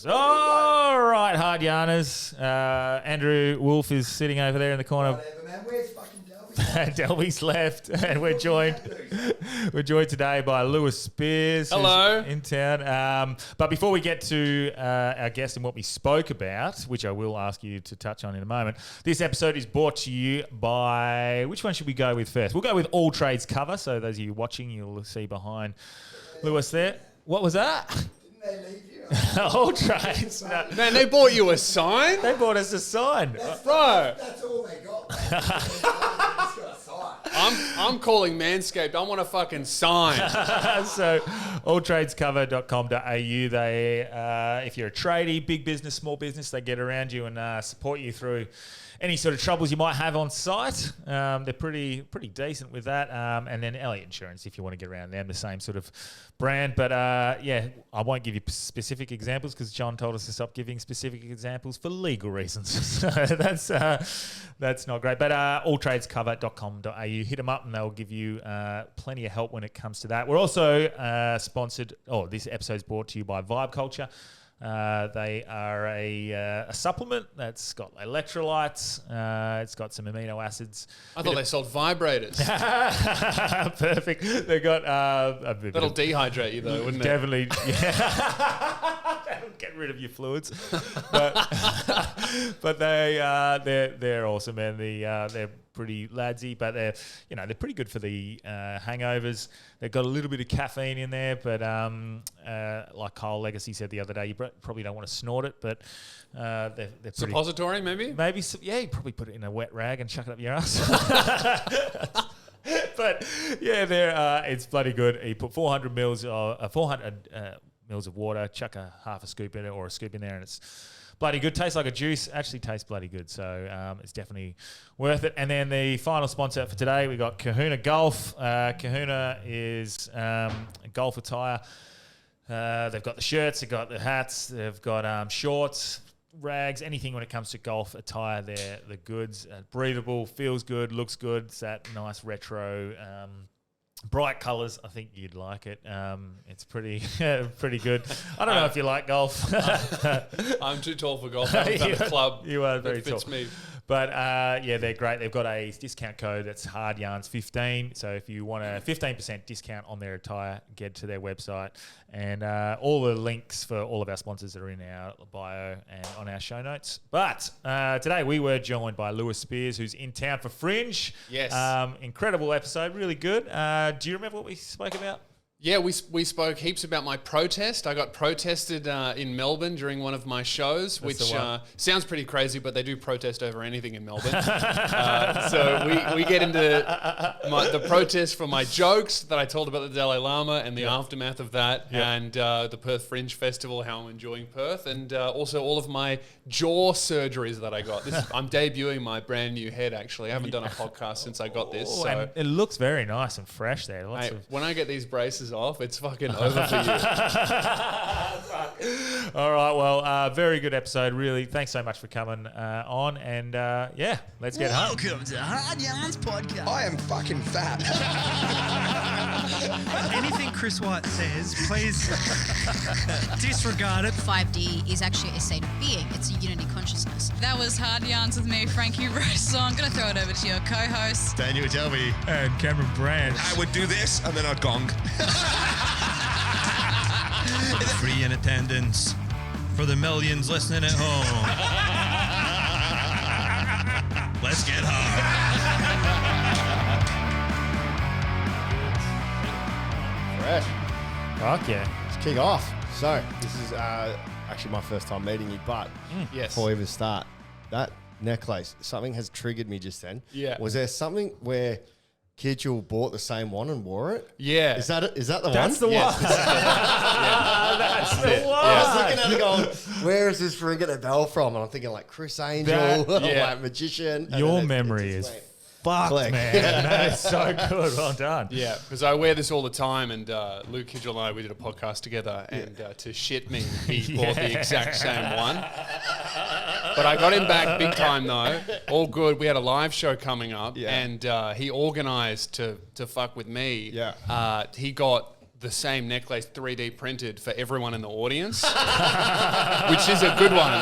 Jesus. All right, hard yarners. Andrew Wolf is sitting over there in the corner. Whatever, man. Where's fucking Delby? Delby's left, and we're joined today by Lewis Spears. Hello. Who's in town. But before we get to our guest and what we spoke about, which I will ask you to touch on in a moment, this episode is brought to you by, which one should we go with first? We'll go with All Trades Cover. So those of you watching, you'll see behind Lewis there. What was that? Didn't they leave you? All Trades. No, Man, they bought you a sign? they bought us a sign. Bro, That's all they got. Just got a sign. I'm calling Manscaped. I want a fucking sign. So alltradescover.com.au, they if you're a tradie, big business, small business, they get around you and support you through any sort of troubles you might have on site. They're pretty decent with that. And then Elliott Insurance, if you want to get around them, the same sort of brand. But yeah, I won't give you specific examples because John told us to stop giving specific examples for legal reasons. So that's not great. But alltradescover.com.au, hit them up and they'll give you plenty of help when it comes to that. We're also sponsored, this episode's brought to you by Vibe Culture. They are a supplement that's got electrolytes. It's got some amino acids. I thought they sold vibrators. Perfect. They got a bit. That'll dehydrate you though, wouldn't it? Definitely. Yeah. That'll get rid of your fluids. But they're awesome, man. They're pretty ladsy, but they're pretty good for the hangovers. They've got a little bit of caffeine in there, but like Kyle Legacy said the other day, you probably don't want to snort it, but they're pretty. Suppository, maybe? You probably put it in a wet rag and chuck it up your ass. But yeah, it's bloody good. You put 400 mils of water, chuck a half a scoop in it or a scoop in there, and it's bloody good. Tastes like a juice. Actually tastes bloody good. So it's definitely worth it. And then the final sponsor for today, we got Kahuna Golf. Kahuna is golf attire. They've got the shirts, they've got the hats, they've got shorts, rags, anything when it comes to golf attire. They're the goods. Breathable, feels good, looks good. It's that nice retro bright colours. I think you'd like it. It's pretty good. I don't know if you like golf. I'm too tall for golf. I haven't found a club you are very that fits tall. me. But yeah, they're great. They've got a discount code that's HARDYARNS15. So if you want a 15% discount on their attire, get to their website. And all the links for all of our sponsors are in our bio and on our show notes. But today we were joined by Lewis Spears, who's in town for Fringe. Yes. Incredible episode, really good. Do you remember what we spoke about? Yeah, we spoke heaps about my protest. I got protested in Melbourne during one of my shows, That's which sounds pretty crazy, but they do protest over anything in Melbourne. So we get into the protest for my jokes that I told about the Dalai Lama and the aftermath of that, and the Perth Fringe Festival, how I'm enjoying Perth, and also all of my jaw surgeries that I got. I'm debuting my brand new head, actually. I haven't done a podcast since I got this. So And it looks very nice and fresh there. when I get these braces off, it's fucking over for you. All right, well, very good episode, really. Thanks so much for coming on, and let's get home. Welcome to Hard Yarns Podcast. I am fucking fat. Anything Chris White says, please disregard it. 5D is actually a state of being. It's a unity consciousness. That was Hard Yarns with me, Frankie Rose. So I'm going to throw it over to your co-host. Daniel Delby. And Cameron Branch. I would do this and then I'd gong. Free in attendance for the millions listening at home. Let's get hard. Fresh. Fuck yeah. Let's kick off. So, this is actually my first time meeting you, but Yes. before we even start, that necklace, something has triggered me just then. Yeah. Was there something where Kitchell bought the same one and wore it? Yeah. Is that the That's the one? one. That's the one. I was looking at it going, where is this ringing a bell from? And I'm thinking like Chris Angel, like magician. And Your then it memory just is went, fucked, click. man. That is so good. Well done. Yeah, because I wear this all the time, and Luke Hidgel and I, we did a podcast together, and to shit me, he bought the exact same one. But I got him back big time, though. All good. We had a live show coming up, and he organised to fuck with me. Yeah. He got the same necklace 3D printed for everyone in the audience, which is a good one.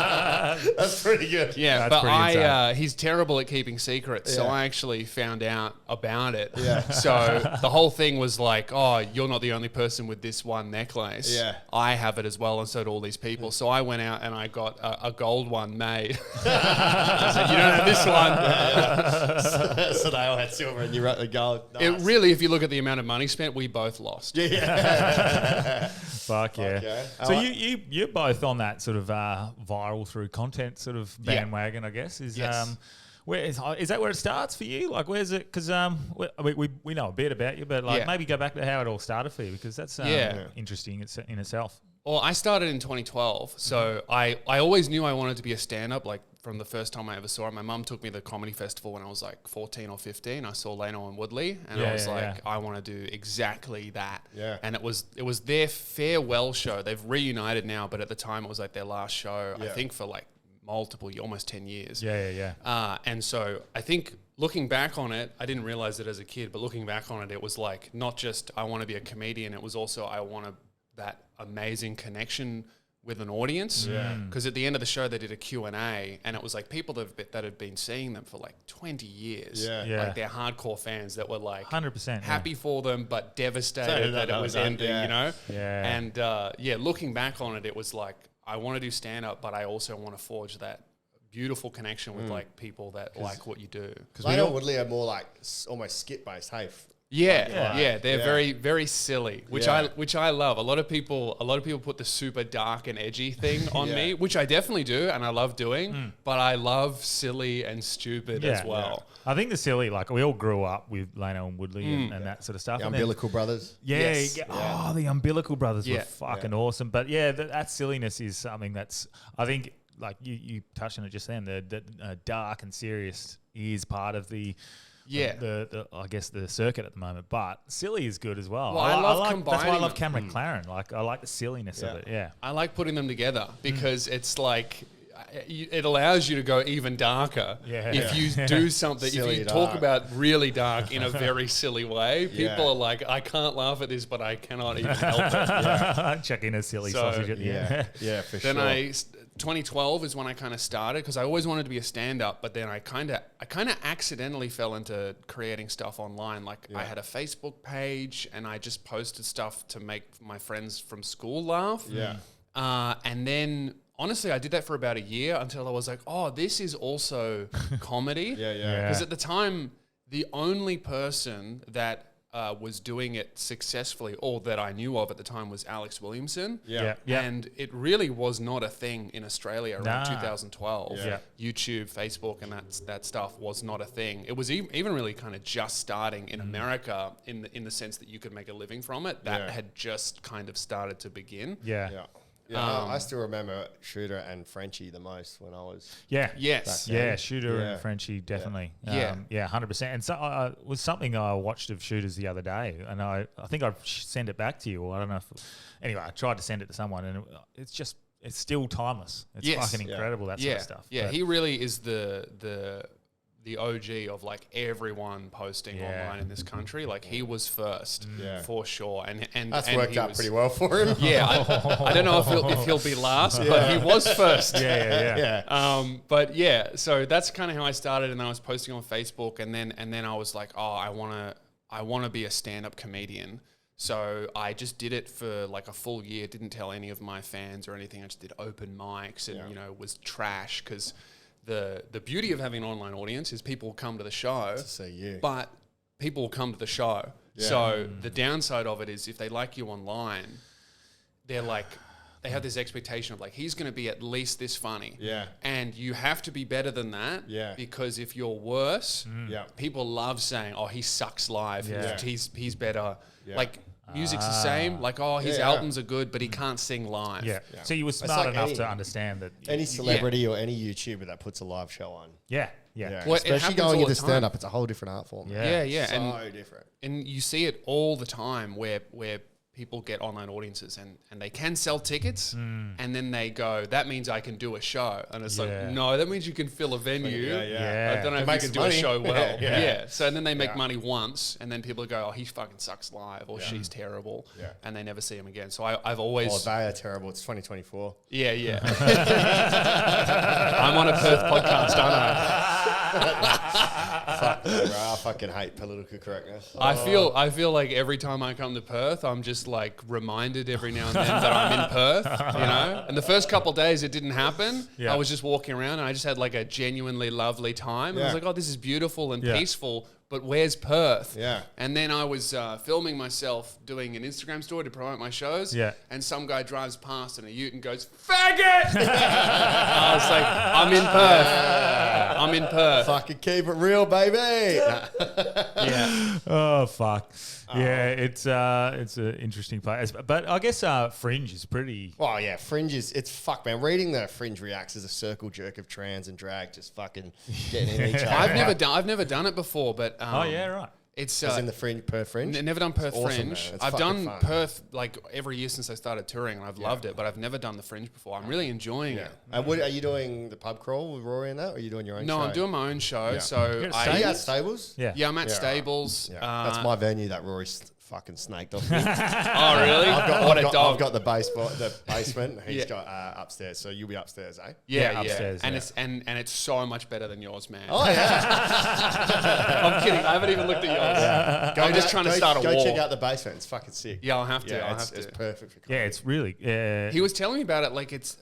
That's pretty good. Yeah, That's but pretty insane. he's terrible at keeping secrets, so Yeah. I actually found out about it. Yeah. So the whole thing was like, oh, you're not the only person with this one necklace. Yeah. I have it as well, and so do all these people. So I went out and I got a gold one made. I said, you don't have this one. So they all had silver and you wrote the gold. It Nice. really, if you look at the amount of money spent, we both lost. Fuck yeah. yeah. So you're both on that sort of viral through content sort of Yeah. bandwagon, I guess. Is Yes. where is that where it starts for you? Like, where's it? Because we know a bit about you, but like Yeah. maybe go back to how it all started for you, because that's interesting in itself. Well, I started in 2012, so I always knew I wanted to be a stand-up, like from the first time I ever saw it. My mum took me to the comedy festival when I was like 14 or 15. I saw Leno and Woodley, and I was I want to do exactly that. Yeah. And it was their farewell show. They've reunited now, but at the time it was like their last show, I Yeah. think for like almost 10 years. Yeah. And so I think looking back on it, I didn't realize it as a kid, but looking back on it, it was like not just I want to be a comedian, it was also I want that amazing connection with an audience. Because at the end of the show, they did a Q&A, and it was like people that had been seeing them for like 20 years. Yeah. Like they're hardcore fans that were like 100%, happy for them, but devastated that it was ending, yeah. you know? Yeah. And looking back on it, it was like, I want to do stand-up, but I also want to forge that beautiful connection with like people that like what you do. Leno and Woodley are more like almost skit-based, hey? They're Yeah. very, very silly, which Yeah. I love. A lot of people put the super dark and edgy thing on Yeah. me, which I definitely do, and I love doing. But I love silly and stupid as well. I think the silly, like we all grew up with Leno and Woodley and that sort of stuff. The And then- Umbilical Brothers. Yeah. Oh, the Umbilical Brothers were Yeah. fucking awesome. But yeah, that silliness is something that's, I think, like you touched on it just then. The dark and serious is part of the I guess the circuit at the moment. But silly is good as well. Well, I love like, that's why I combining love them. Cameron McLaren. Like I like the silliness of it. Yeah. I like putting them together because it's like it allows you to go even darker. Yeah. If you do something, Silly if you dark. talk about really dark in a very silly way, people Yeah. are like, I can't laugh at this, but I cannot even help it. Chuck in a silly So, sausage at the end. Yeah, for Then sure. 2012 is when I kind of started because I always wanted to be a stand-up, but then I kind of accidentally fell into creating stuff online. Like I had a Facebook page and I just posted stuff to make my friends from school laugh. Yeah. And then honestly, I did that for about a year until I was like, oh, this is also comedy. Yeah. Because at the time, the only person that was doing it successfully, or that I knew of at the time, was Alex Williamson. Yeah. And it really was not a thing in Australia around Nah. 2012. Yeah. YouTube, Facebook, and that stuff was not a thing. It was even really kind of just starting in America in the sense that you could make a living from it. That Yeah. had just kind of started to begin. Yeah. Yeah. I still remember Shooter and Frenchie the most when I was. Yeah. Yes. Yeah, Shooter Yeah. and Frenchie, definitely. Yeah. 100%. And so was something I watched of Shooters the other day, and I think I sent it back to you, or I don't know if... Anyway, I tried to send it to someone, and it's still timeless. It's Yes. fucking incredible, that sort of stuff. Yeah, But- he really is the OG of like everyone posting online in this country. Like he was first for sure, and That's and worked he out was- pretty well for him. Yeah, I don't know if he'll be last, but he was first. Yeah. But yeah, so that's kind of how I started, and then I was posting on Facebook, and then I was like, oh, I want to be a stand-up comedian. So I just did it for like a full year. Didn't tell any of my fans or anything. I just did open mics, and was trash because the beauty of having an online audience is people will come to the show, see you. but people will come to the show. Yeah. So the downside of it is if they like you online, they're like, they have this expectation of like, he's going to be at least this funny. Yeah. And you have to be better than that. Yeah. Because if you're worse, Yeah. people love saying, oh, he sucks live. Yeah. He's better. Yeah. Like music's the same. Like, oh, his Yeah. albums are good, but he can't sing live. Yeah. So you were It's smart like enough any- to understand that. Any celebrity or any YouTuber that puts a live show on. Yeah. Yeah. Well, it Especially happens going all into the time. stand-up, it's a whole different art form. Yeah. Yeah. So And different. you see it all the time where people get online audiences and they can sell tickets and then they go, that means I can do a show. And it's like, no, that means you can fill a venue. I don't know if you can do a show well. So and then they make money once and then people go, oh, he fucking sucks live or she's terrible. And they never see him again. So I've always... Oh, they are terrible. It's 2024. Yeah. I'm on a Perth podcast, aren't I? Fuck, bro, I fucking hate political correctness. I feel like every time I come to Perth, I'm just like reminded every now and then that I'm in Perth, you know? And the first couple of days it didn't happen. I was just walking around and I just had like a genuinely lovely time. And I was like, oh, this is beautiful and peaceful, but where's Perth? Yeah. And then I was filming myself doing an Instagram story to promote my shows. Yeah. And some guy drives past in a ute and goes, faggot! I was like, I'm in Perth. I'm in Perth. Fucking keep it real, baby. Yeah. Oh, fuck. Yeah, it's an interesting place. But I guess Fringe is pretty... Oh, yeah, Fringe is... It's fuck, man. Reading the Fringe reacts as a circle jerk of trans and drag just fucking getting in each other. I've never done it before, but... oh, yeah, right. It's in the Perth Fringe? Never done Perth awesome, Fringe. Man. I've done fun. Perth like every year since I started touring, and I've loved it. But I've never done the Fringe before. I'm really enjoying it. And are you doing the pub crawl with Rory and that, or are you doing your own show? No, I'm doing my own show. Yeah. So are you at Stables? Yeah, I'm at Stables. Right. Yeah. That's my venue that Rory fucking snaked off me. Oh, really? I've got the basement. He's got upstairs. So you'll be upstairs, eh? Yeah, upstairs. And it's so much better than yours, man. Oh yeah. I'm kidding. I haven't even looked at yours. I'm just trying to start a war. Go check out the basement. It's fucking sick. Yeah, I'll have to. Yeah, it's perfect for comedy. Yeah, it's really... He was telling me about it like it's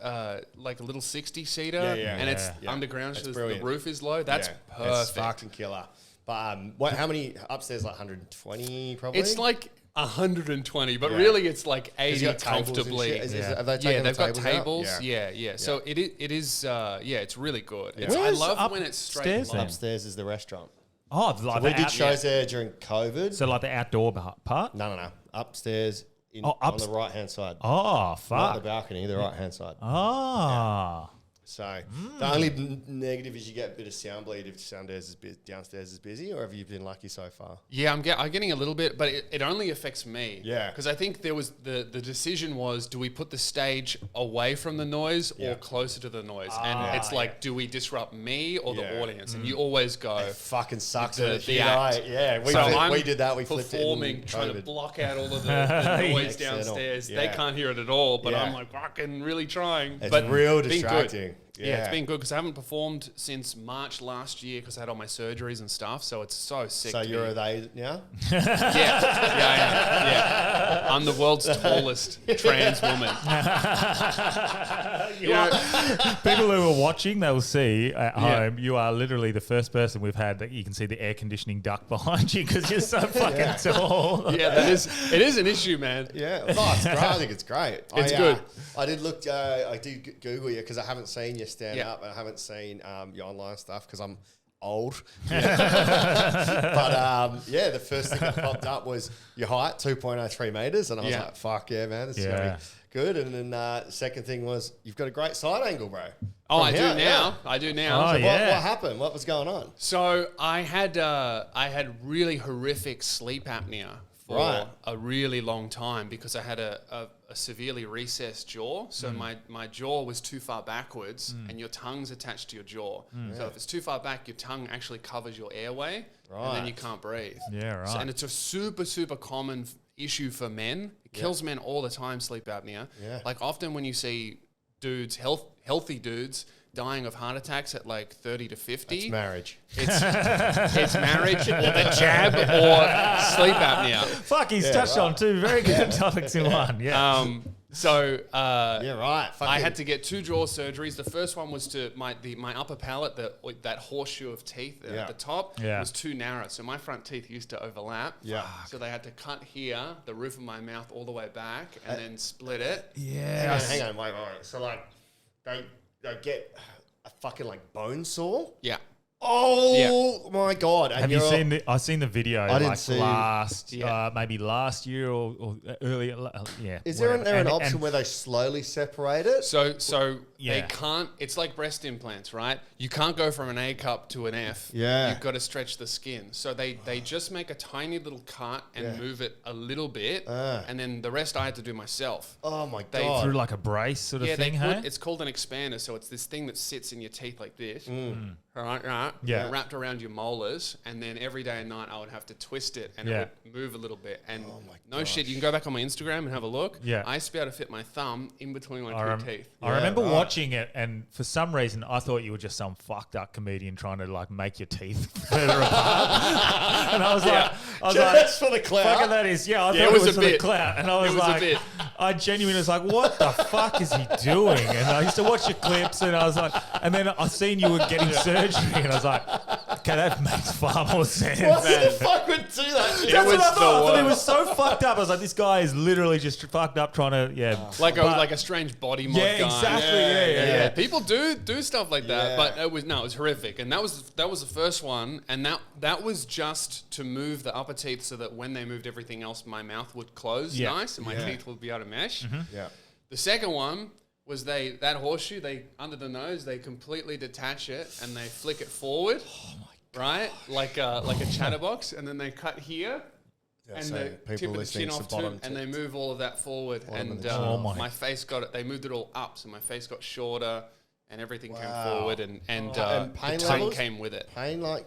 like a little 60-seater and it's underground, so the roof is low. That's perfect. It's fucking killer. But how many upstairs? Like 120 probably? It's like 120, but really it's like 80 comfortably. They've got tables. Yeah. So it is. It's really good. Yeah. I love when it's straight. Upstairs is the restaurant. Oh, like we did shows there during COVID. So like the outdoor part? No. Upstairs on the right hand side. Oh, fuck. Not the balcony, the right hand side. Oh. So the only negative is you get a bit of sound bleed if downstairs is busy, or have you been lucky so far? Yeah, I'm getting a little bit, but it only affects me. Yeah. Because I think there was the decision was, do we put the stage away from the noise or closer to the noise? And it's like, do we disrupt me or the audience? And you always go... It fucking sucks. The act. Yeah, we did that. We flipped it performing, trying to block out all of the noise downstairs. They can't hear it at all, but I'm like fucking really trying. It's but real distracting. Yeah, it's been good because I haven't performed since March last year because I had all my surgeries and stuff. So it's so sick. So you're they now? Yeah. I'm the world's tallest trans woman. People who are watching, they'll see at home, you are literally the first person we've had that you can see the air conditioning duct behind you because you're so fucking tall. Yeah, it is an issue, man. Yeah, it's great. I think it's great. It's good. I did look. I did Google you because I haven't seen you stand up and I haven't seen your online stuff because I'm old. But the first thing that popped up was your height, 2.03 meters, and I was like, "Fuck yeah, man, this is gonna be good." And then the second thing was you've got a great side angle, bro. Oh, I do now. I do now. Oh, so what happened? What was going on? So I had really horrific sleep apnea for a really long time because I had a severely recessed jaw. So my jaw was too far backwards and your tongue's attached to your jaw. So if it's too far back, your tongue actually covers your airway and then you can't breathe. Yeah, right. So, and it's a super, super common issue for men. It kills men all the time, sleep apnea. Yeah. Like often when you see dudes, healthy dudes, dying of heart attacks at like 30 to 50. It's marriage. It's marriage or the jab or sleep apnea. Fuck, he's touched on two very good topics in one. Yeah. I had to get 2 jaw surgeries. The first one was to my upper palate, that horseshoe of teeth at the top was too narrow. So my front teeth used to overlap. Yeah. So they had to cut here, the roof of my mouth all the way back, and then split it. Yeah. Hang on, wait. So like they get a fucking like bone saw. Yeah. Oh my God! And Have you seen the? I've seen the video. I didn't like see- maybe last year or earlier. Yeah. Is there whatever. an And- option and- where they slowly separate it? So Yeah. they can't. It's like breast implants, right? You can't go from an A cup to an F. Yeah. You've got to stretch the skin. So they just make a tiny little cut and move it a little bit, and then the rest I had to do myself. Oh my They- God! through like a brace sort of Yeah, thing. they put, Hey. it's called an expander. So it's this thing that sits in your teeth like this. Right. Yeah. And wrapped around your molars, and then every day and night I would have to twist it, and Yeah. it would move a little bit. And no shit, you can go back on my Instagram and have a look. Yeah. I used to be able to fit my thumb in between my two teeth. I remember watching it, and for some reason, I thought you were just some fucked up comedian trying to like make your teeth further apart. And I was like, Just for the clout? Fucking that is, I thought it it was was a for the bit. clout. And I was It was a like, bit. I genuinely was like, what the fuck is he doing? And I used to watch your clips, and I was like, and then I seen you were getting surgery, and I was like, okay, that makes far more sense. What the fuck would do that? It That's was what I thought, the but it was worst. so fucked up. I was like, this guy is literally just fucked up trying to, Like But- a strange body mod Yeah, guy. exactly. Yeah. People do stuff like that, Yeah. but it was horrific, and that was the first one, and that was just to move the upper teeth so that when they moved everything else, my mouth would close nice and my teeth would be able to mesh. Yeah. The second one was that horseshoe under the nose they completely detach it and they flick it forward, right, like a chatterbox, and then they cut here. And so the people tip of the listening chin to off too, bottom and they tips. move all of that forward, and of the Oh my. my face they moved it all up, so my face got shorter, and everything came Wow. forward, and And the pain tongue levels? came with it. Pain like.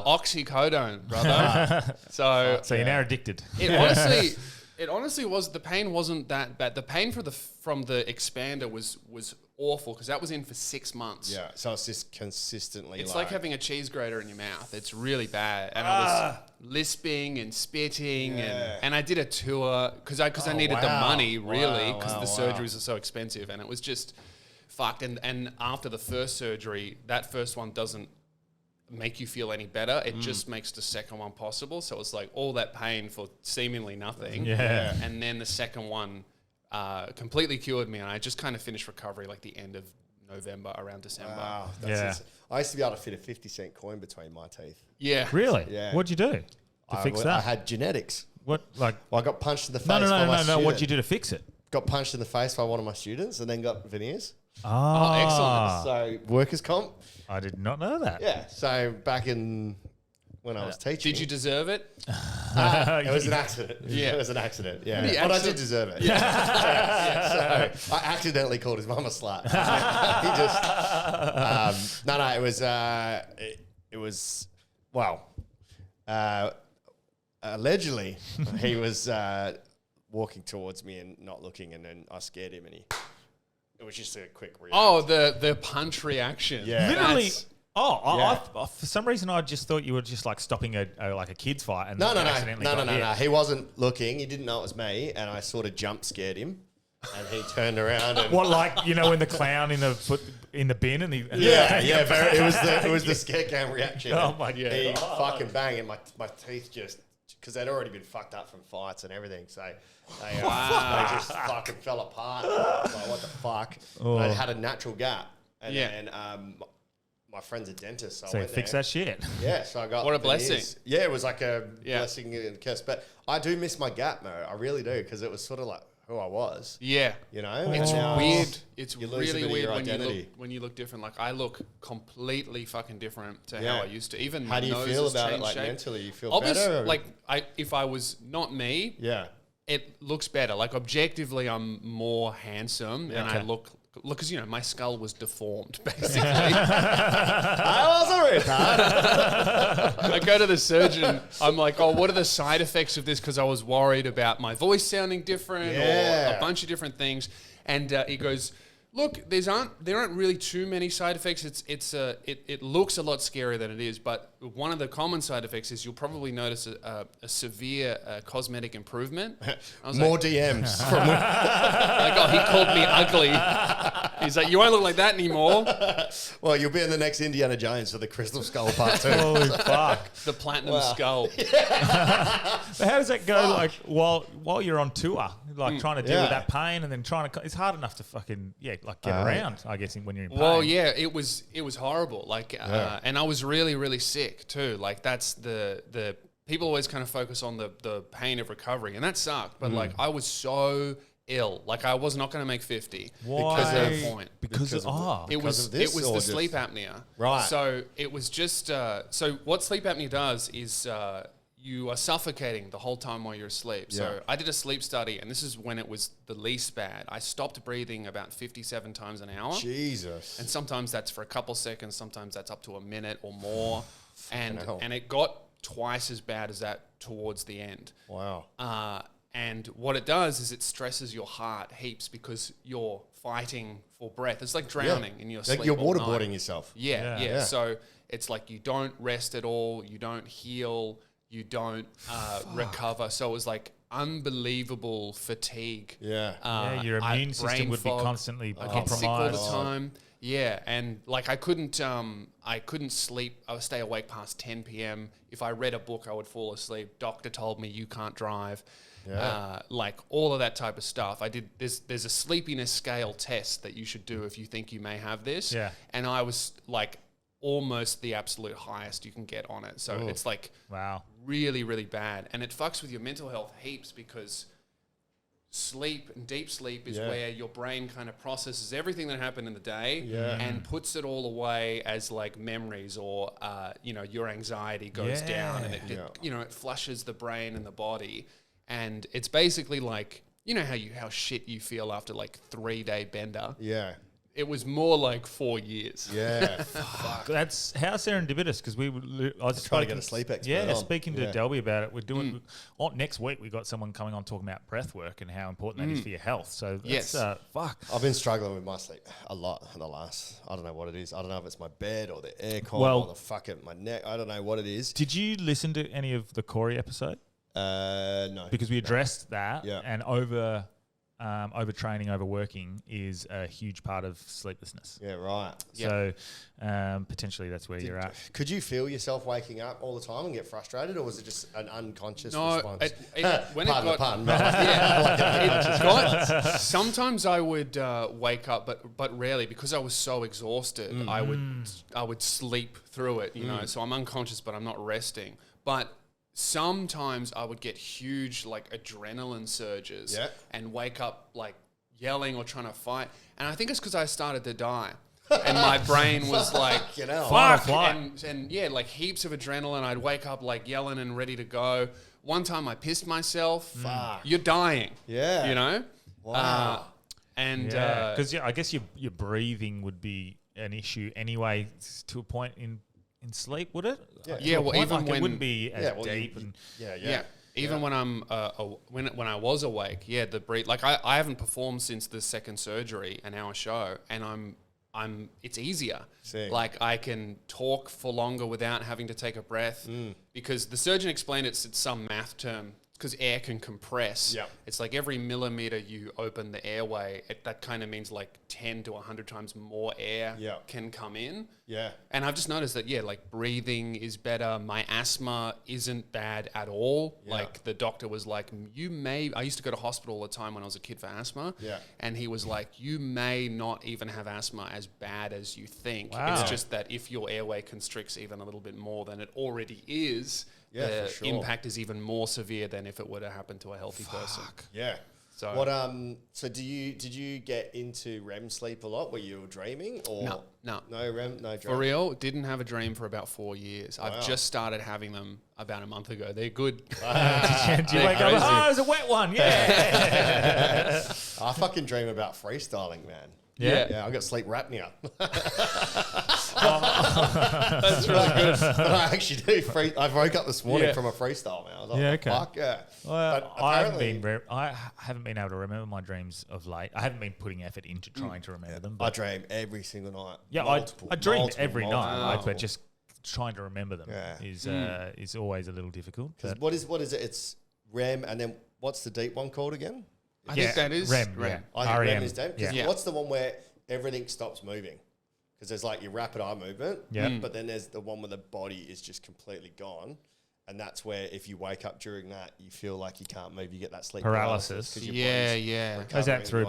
Oxycodone, brother. So So you're now addicted. it honestly was, the pain wasn't that bad. The pain from the expander was awful because that was in for 6 months. Yeah. So it's just consistently. It's like having a cheese grater in your mouth. It's really bad. And I was lisping and spitting, and I did a tour because I needed the money really because the surgeries are so expensive, and it was just fucked. And after the first surgery, that first one doesn't make you feel any better. It just makes the second one possible. So it's like all that pain for seemingly nothing. Yeah. And then the second one completely cured me, and I just kind of finished recovery like the end of November, around December. Wow. Yeah. Insane. I used to be able to fit a 50-cent coin between my teeth. Yeah. Really? Yeah. What'd you do to fix I that? had genetics. What, like, Well, I got punched in the face no. by my student. What'd you do to fix it? Got punched in the face by one of my students and then got veneers. Oh, excellent. So workers' comp. I did not know that. Yeah. So back in when I was teaching. Did you deserve it? It was an accident. Yeah. It was an accident. Yeah. The But I accident- did deserve it. Yeah. So I accidentally called his mum a slut. He just it was well, allegedly he was walking towards me and not looking, and then I scared him, and it was just a quick reaction. Oh, the punch reaction. Yeah. Literally. That's- I for some reason, I just thought you were just like stopping a kid's fight. And No. accidentally got hit. He wasn't looking. He didn't know it was me, and I sort of jump scared him, and he turned around and What, like, when the clown in the bin and he... yeah. It was the scare cam reaction. Oh my He God. fucking banged, and my teeth just because they'd already been fucked up from fights and everything, so they just fucking fell apart. I was like, what the fuck? Oh. I had a natural gap, and Yeah. then my friend's a dentist, so I So went fix there. that shit. Yeah, so I got What a veneers. blessing. Yeah, it was like a Yeah. blessing and a curse. But I do miss my gap, Mo. I really do, because it was sort of like who I was. Yeah. You know, It's And now weird. It's you lose a really bit of weird your when identity. you look different. Like I look completely fucking different to Yeah. how I used to. Even How my do you nose feel has about it, changed like shape. mentally? You feel Obviously, better? Or- like if I was not me, yeah. it looks better. Like objectively, I'm more handsome, and I look because my skull was deformed basically. I was retarded. I go to the surgeon. I'm like, oh, what are the side effects of this? Because I was worried about my voice sounding different or Yeah. a bunch of different things. And he goes, look, there aren't really too many side effects. It looks a lot scarier than it is. But one of the common side effects is you'll probably notice a severe cosmetic improvement. I was More like, DMs from like, oh, he called me ugly. He's like, you won't look like that anymore. Well, you'll be in the next Indiana Jones for the Crystal Skull Part 2. Holy fuck! The platinum skull. But how does that go? Like while you're on tour, like trying to deal with that pain, and then trying to. It's hard enough to fucking get around. I guess when you're in pain. Well, yeah, it was horrible. Like, and I was really, really sick too. Like that's the people always kind of focus on the pain of recovery, and that sucked. But like, I was so ill. Like, I was not going to make 50. Why? Because of that point. Because of It was the just sleep apnea. Right. So it was just so what sleep apnea does is you are suffocating the whole time while you're asleep. So I did a sleep study, and this is when it was the least bad. I stopped breathing about 57 times an hour. Jesus. And sometimes that's for a couple seconds, sometimes that's up to a minute or more. And hell. it got twice as bad as that towards the end. Wow. And what it does is it stresses your heart heaps because you're fighting for breath. It's like drowning in your sleep. Like you're all night. waterboarding yourself. Yeah. So it's like you don't rest at all, you don't heal, you don't recover. So it was like unbelievable fatigue. Yeah. your immune system brain would fog. be constantly I get sick all compromised. the time. Yeah, and like I couldn't sleep. I would stay awake past 10 p.m. If I read a book, I would fall asleep. Doctor told me you can't drive. Like all of that type of stuff. I did. There's a sleepiness scale test that you should do if you think you may have this. Yeah. And I was like almost the absolute highest you can get on it. So it's like really, really bad, and it fucks with your mental health heaps because sleep and deep sleep is where your brain kind of processes everything that happened in the day and puts it all away as like memories or your anxiety goes down and it flushes the brain and the body, and it's basically like how shit you feel after like 3-day bender. It was more like 4 years. Yeah. That's how serendipitous, because I was trying to get a sleep expert on. Speaking to Delby about it. We're doing next week. We got someone coming on talking about breath work and how important that is for your health. So that's, fuck. I've been struggling with my sleep a lot in the last. I don't know what it is. I don't know if it's my bed or the aircon or my neck. I don't know what it is. Did you listen to any of the Corey episode? No. Because we addressed that, and overtraining, overworking is a huge part of sleeplessness. Yeah, right. So potentially that's where you're at. Could you feel yourself waking up all the time and get frustrated, or was it just an unconscious No, response? Pardon the pun. But sometimes I would wake up, but rarely, because I was so exhausted. I would sleep through it, So I'm unconscious, but I'm not resting. But sometimes I would get huge like adrenaline surges and wake up like yelling or trying to fight. And I think it's because I started to die. And my brain was like, fuck. And like heaps of adrenaline. I'd wake up like yelling and ready to go. One time I pissed myself. Fuck. You're dying. Yeah. Wow. Because I guess your breathing would be an issue anyway to a point in sleep, would it? Well, even when it wouldn't be as deep. Even when I'm when I was awake, the breathe. Like I haven't performed since the second surgery, an hour show, and I'm it's easier. Sick. Like I can talk for longer without having to take a breath because the surgeon explained it's some math term. Because air can compress. It's like every millimeter you open the airway, that kind of means like 10 to 100 times more air can come in. And I've just noticed that, like breathing is better. My asthma isn't bad at all. Like the doctor was like, I used to go to hospital all the time when I was a kid for asthma. And he was like, you may not even have asthma as bad as you think. Wow. It's just that if your airway constricts even a little bit more than it already is, for the sure. impact is even more severe than if it were to happen to a healthy person. Yeah. So what? So did you get into REM sleep a lot? Were you dreaming or no REM, no dream? For real, didn't have a dream for about 4 years. Wow. I've just started having them about a month ago. They're good. Did you wake up? Oh, it was a wet one. Yeah. I fucking dream about freestyling, man. Yeah. I got sleep apnea. That's really good. I actually do. I woke up this morning from a freestyle, man. I was like, fuck yeah. Well, I haven't been able to remember my dreams of late. I haven't been putting effort into trying to remember them. I dream every single night. Yeah, I dream every night, but just trying to remember them is always a little difficult. What is it? It's REM, and then what's the deep one called again? I think that is REM. REM. I think REM is deep. Yeah. What's the one where everything stops moving. Because there's like your rapid eye movement, but then there's the one where the body is just completely gone. And that's where if you wake up during that, you feel like you can't move. You get that sleep paralysis. Yeah. Is that through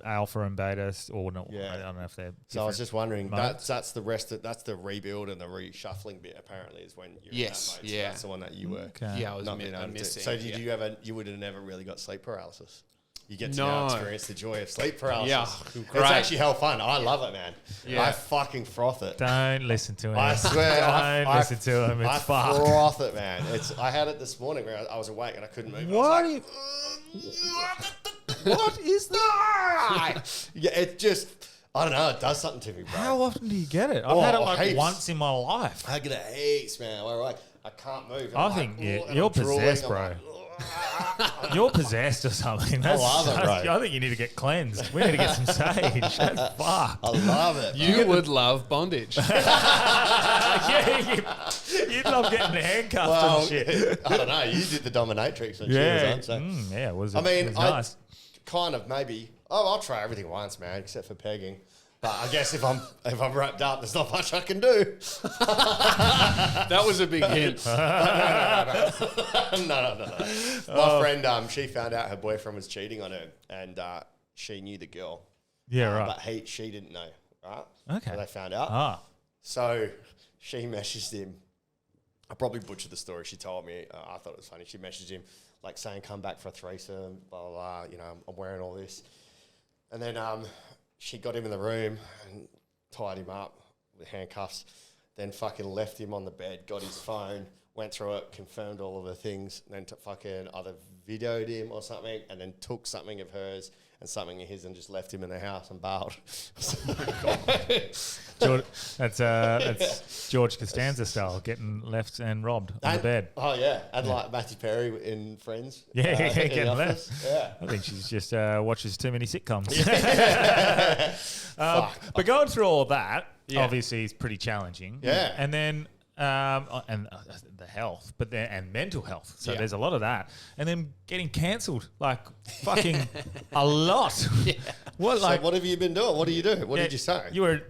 alpha and beta or not? Yeah. I don't know if they're So I was just wondering, modes. that's the rest of, that's the rebuild and the reshuffling bit apparently is when you're in that mode. So that's the one that you were Okay. Yeah, I was not being able to do. missing. So did you ever, you would have never really got sleep paralysis? You get to now experience the joy of sleep paralysis. Yeah, It's great. actually hell fun. I love it, man. Yeah. I fucking froth it. Don't listen to him. I swear. Don't listen to him. It's I fucked. froth it, man. I had it this morning where I was awake and I couldn't move. What? I was like, what is that? Yeah, it just, I don't know. It does something to me, bro. How often do you get it? I've Oh, had it like heaps. once in my life. I get it heaps, man. Where I can't move. And I I'm think like, and you're I'm drooling, possessed, I'm bro. like, You're possessed or something. I love it, bro. I think you need to get cleansed. We need to get some sage. That's fucked. I love it. You would love bondage. Yeah, you'd love getting handcuffed Well, and shit. I don't know. You did the dominatrix when Yeah, she was on. So. yeah, it was. I mean, it was nice. kind of maybe. Oh, I'll try everything once, man, except for pegging. But I guess if I'm wrapped up, there's not much I can do. That was a big hint. No. My friend, she found out her boyfriend was cheating on her, and she knew the girl. Yeah, right. But she didn't know, right? Okay. So they found out. Ah, So she messaged him. I probably butchered the story. She told me. I thought it was funny. She messaged him like saying, "Come back for a threesome." Blah blah. Blah. You know, I'm wearing all this, and then she got him in the room and tied him up with handcuffs. Then fucking left him on the bed. Got his phone. Went through it. Confirmed all of the things. Then fucking either videoed him or something, and then took something of hers and something of his and just left him in the house and bailed. George, that's George Costanza style, getting left and robbed on the bed. Oh yeah, and like Matthew Perry in Friends. Yeah, in the getting office. left. Yeah. I think she's just watches too many sitcoms. But going through all that, obviously, is pretty challenging. Yeah. And then the health, but then and mental health. So there's a lot of that, and then getting cancelled, like fucking a lot. What So what have you been doing? What do you do? What did you say? You were.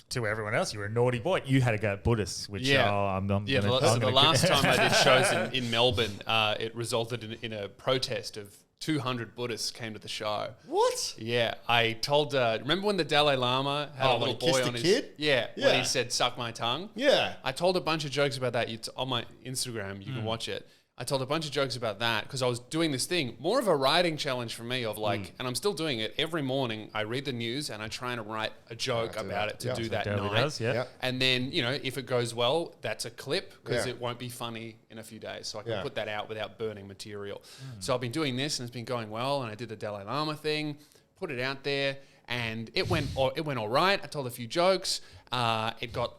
To everyone else, you were a naughty boy. You had to go Buddhist, which Yeah. I'm The last time I did shows in Melbourne, it resulted in a protest of 200 Buddhists came to the show. What? Yeah, I told. Remember when the Dalai Lama had a when little he kissed boy the on his kid? Yeah, Yeah. when he said "suck my tongue." Yeah. I told a bunch of jokes about that. It's on my Instagram. You can watch it. I told a bunch of jokes about that because I was doing this thing, more of a writing challenge for me of like, and I'm still doing it every morning. I read the news and I try and write a joke about it to do that Delby night. does, yeah. And then, you know, if it goes well, that's a clip because Yeah. it won't be funny in a few days. So I can Yeah. put that out without burning material. So I've been doing this and it's been going well. And I did the Dalai Lama thing, put it out there, and it went all right. I told a few jokes. It got,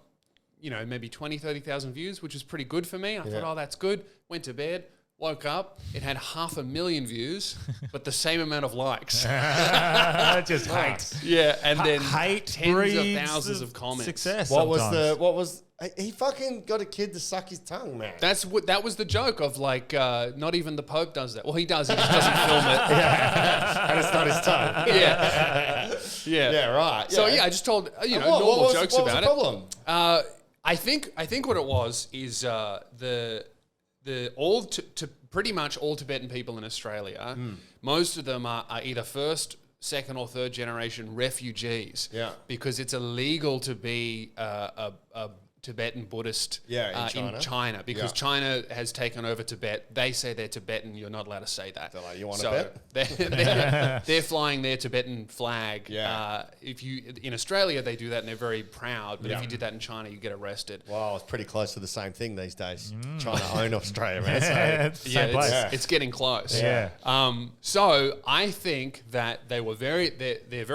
you know, maybe 20, 30,000 views, which was pretty good for me. I thought, oh, that's good. Went to bed. Woke up, it had 500,000 views, but the same amount of likes. just hate. Yeah, and then Hate tens of breeds thousands of comments. Success. What sometimes. was he fucking got a kid to suck his tongue, man. That was the joke of like, not even the Pope does that. Well, he does. He just doesn't film it. And it's not his tongue. Yeah. Yeah, right. So yeah, I just told And normal jokes what was about the it. problem? I think what it was is to pretty much all Tibetan people in Australia, most of them are either first, second, or third generation refugees. Yeah. Because it's illegal to be a Tibetan Buddhist in China. because China has taken over Tibet. They say they're Tibetan. You're not allowed to say that. They're like, you want so a bet? they're flying their Tibetan flag. Yeah. If you in Australia they do that and they're very proud. But if you did that in China, you get arrested. Wow, it's pretty close to the same thing these days. Trying to own Australia, man. So, It's the same place. It's getting close. Yeah. So I think that they're very,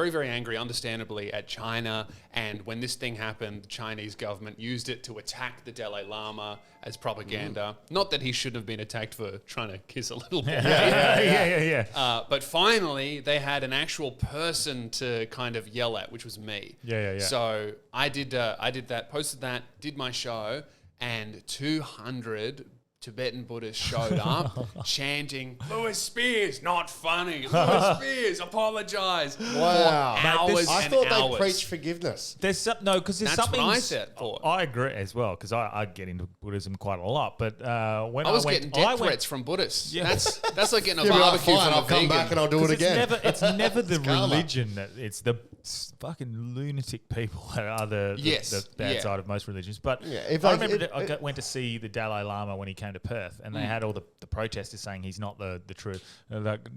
very angry, understandably, at China. And when this thing happened, the Chinese government used it to attack the Dalai Lama as propaganda. Not that he shouldn't have been attacked for trying to kiss a little boy. Yeah. But finally, they had an actual person to kind of yell at, which was me. Yeah. So I did that, posted that, did my show, and 200 Tibetan Buddhists showed up chanting, Louis Spears, not funny. Louis Spears, apologize. Wow. For hours I and thought hours. they preached forgiveness. There's because there's That's something. what I thought. I agree as well because I get into Buddhism quite a lot. But when I was went, getting death threats from Buddhists. Yeah. That's like getting a Yeah, but barbecue fine, from I'll a come vegan. back and I'll do it again. It's never the karma. religion that it's the fucking lunatic people that are the bad side of most religions. But if I I- remember if- I went to see the Dalai Lama when he came to Perth, and they had all the protesters saying he's not the true. They're like,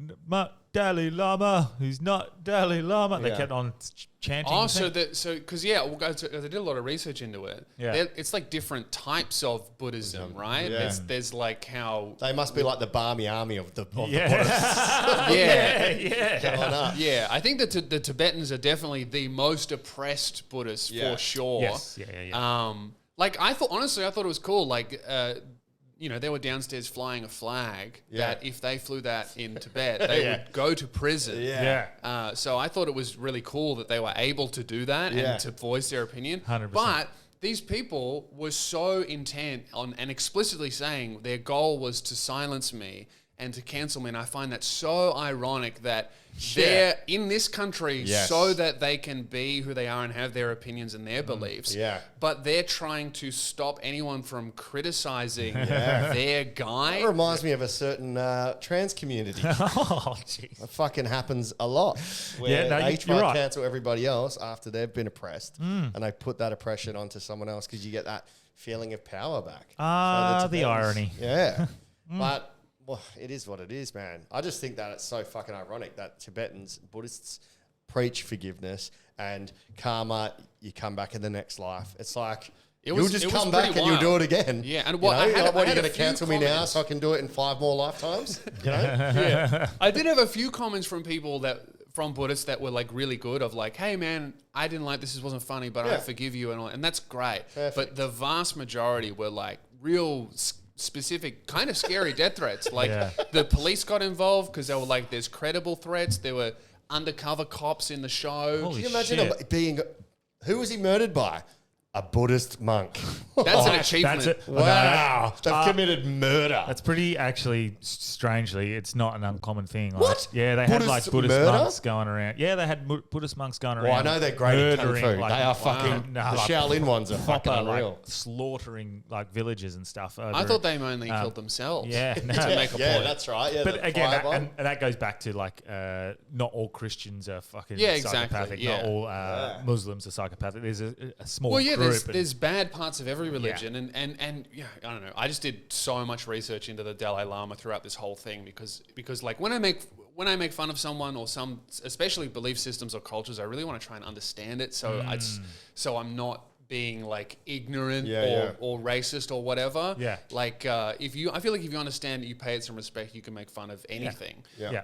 Dalai Lama, who's not Dalai Lama. They Yeah. kept on chanting. Oh, the so thing. because I did a lot of research into it. Yeah. It's like different types of Buddhism, right? Yeah. There's like how They must be like the barmy army of the Buddhists. yeah. Come on up. Yeah, I think that the Tibetans are definitely the most oppressed Buddhists Yeah. for sure. Yes. Yeah. Like I thought it was cool. Like, they were downstairs flying a flag that if they flew that in Tibet, they would go to prison. Yeah. So I thought it was really cool that they were able to do that Yeah. and to voice their opinion. 100%. But these people were so intent on and explicitly saying their goal was to silence me and to cancel me. And I find that so ironic that they're in this country Yes. so that they can be who they are and have their opinions and their beliefs. Yeah. But they're trying to stop anyone from criticizing their guy. That reminds me of a certain trans community. Oh, jeez. It fucking happens a lot. Where Yeah, no, they you're try to right. cancel everybody else after they've been oppressed, and they put that oppression onto someone else because you get that feeling of power back. Ah, So the Tibetans- irony. Yeah. But well, it is what it is, man. I just think that it's so fucking ironic that Tibetans, Buddhists preach forgiveness and karma, you come back in the next life. It's like, It you'll was- just it was come back pretty and you'll do wild. it again. Yeah, and You what know, I had- like, what I are you had a going to few cancel me now comments. so I can do it in 5 more lifetimes? You know? I did have a few comments from people from Buddhists that were like really good of like, hey man, I didn't like this wasn't funny, but I Yeah. forgive you and all, and that's great. Perfect. But the vast majority were like real specific, kind of scary death threats. Like the police got involved because they were like, there's credible threats. There were undercover cops in the show. Holy Can you imagine shit. being... Who was he murdered by? A Buddhist monk. That's an achievement. That's it. Wow. They've committed murder. That's pretty, actually, strangely, it's not an uncommon thing. Like, What? Yeah, they had like Buddhist Buddhist murder? monks going around. Yeah, they had Buddhist monks going around. Well, I know they're great at kung murdering, fu. like, They are fucking... nah, the like, Shaolin ones are fucking proper, unreal. like, slaughtering like villages and stuff. I thought they mainly killed themselves. Yeah, no. to make a Yeah, point. that's right. Yeah, But the again, fire and that goes back to like not all Christians are fucking Yeah, exactly, psychopathic. yeah. Not all Muslims are psychopathic. There's a small Well, yeah, group. there's bad parts of every religion, and yeah, I don't know. I just did so much research into the Dalai Lama throughout this whole thing because like when I make fun of someone or some, especially belief systems or cultures, I really want to try and understand it. So so I'm not being like ignorant or racist or whatever. Yeah. Like I feel like if you understand it, you pay it some respect, you can make fun of anything. Yeah.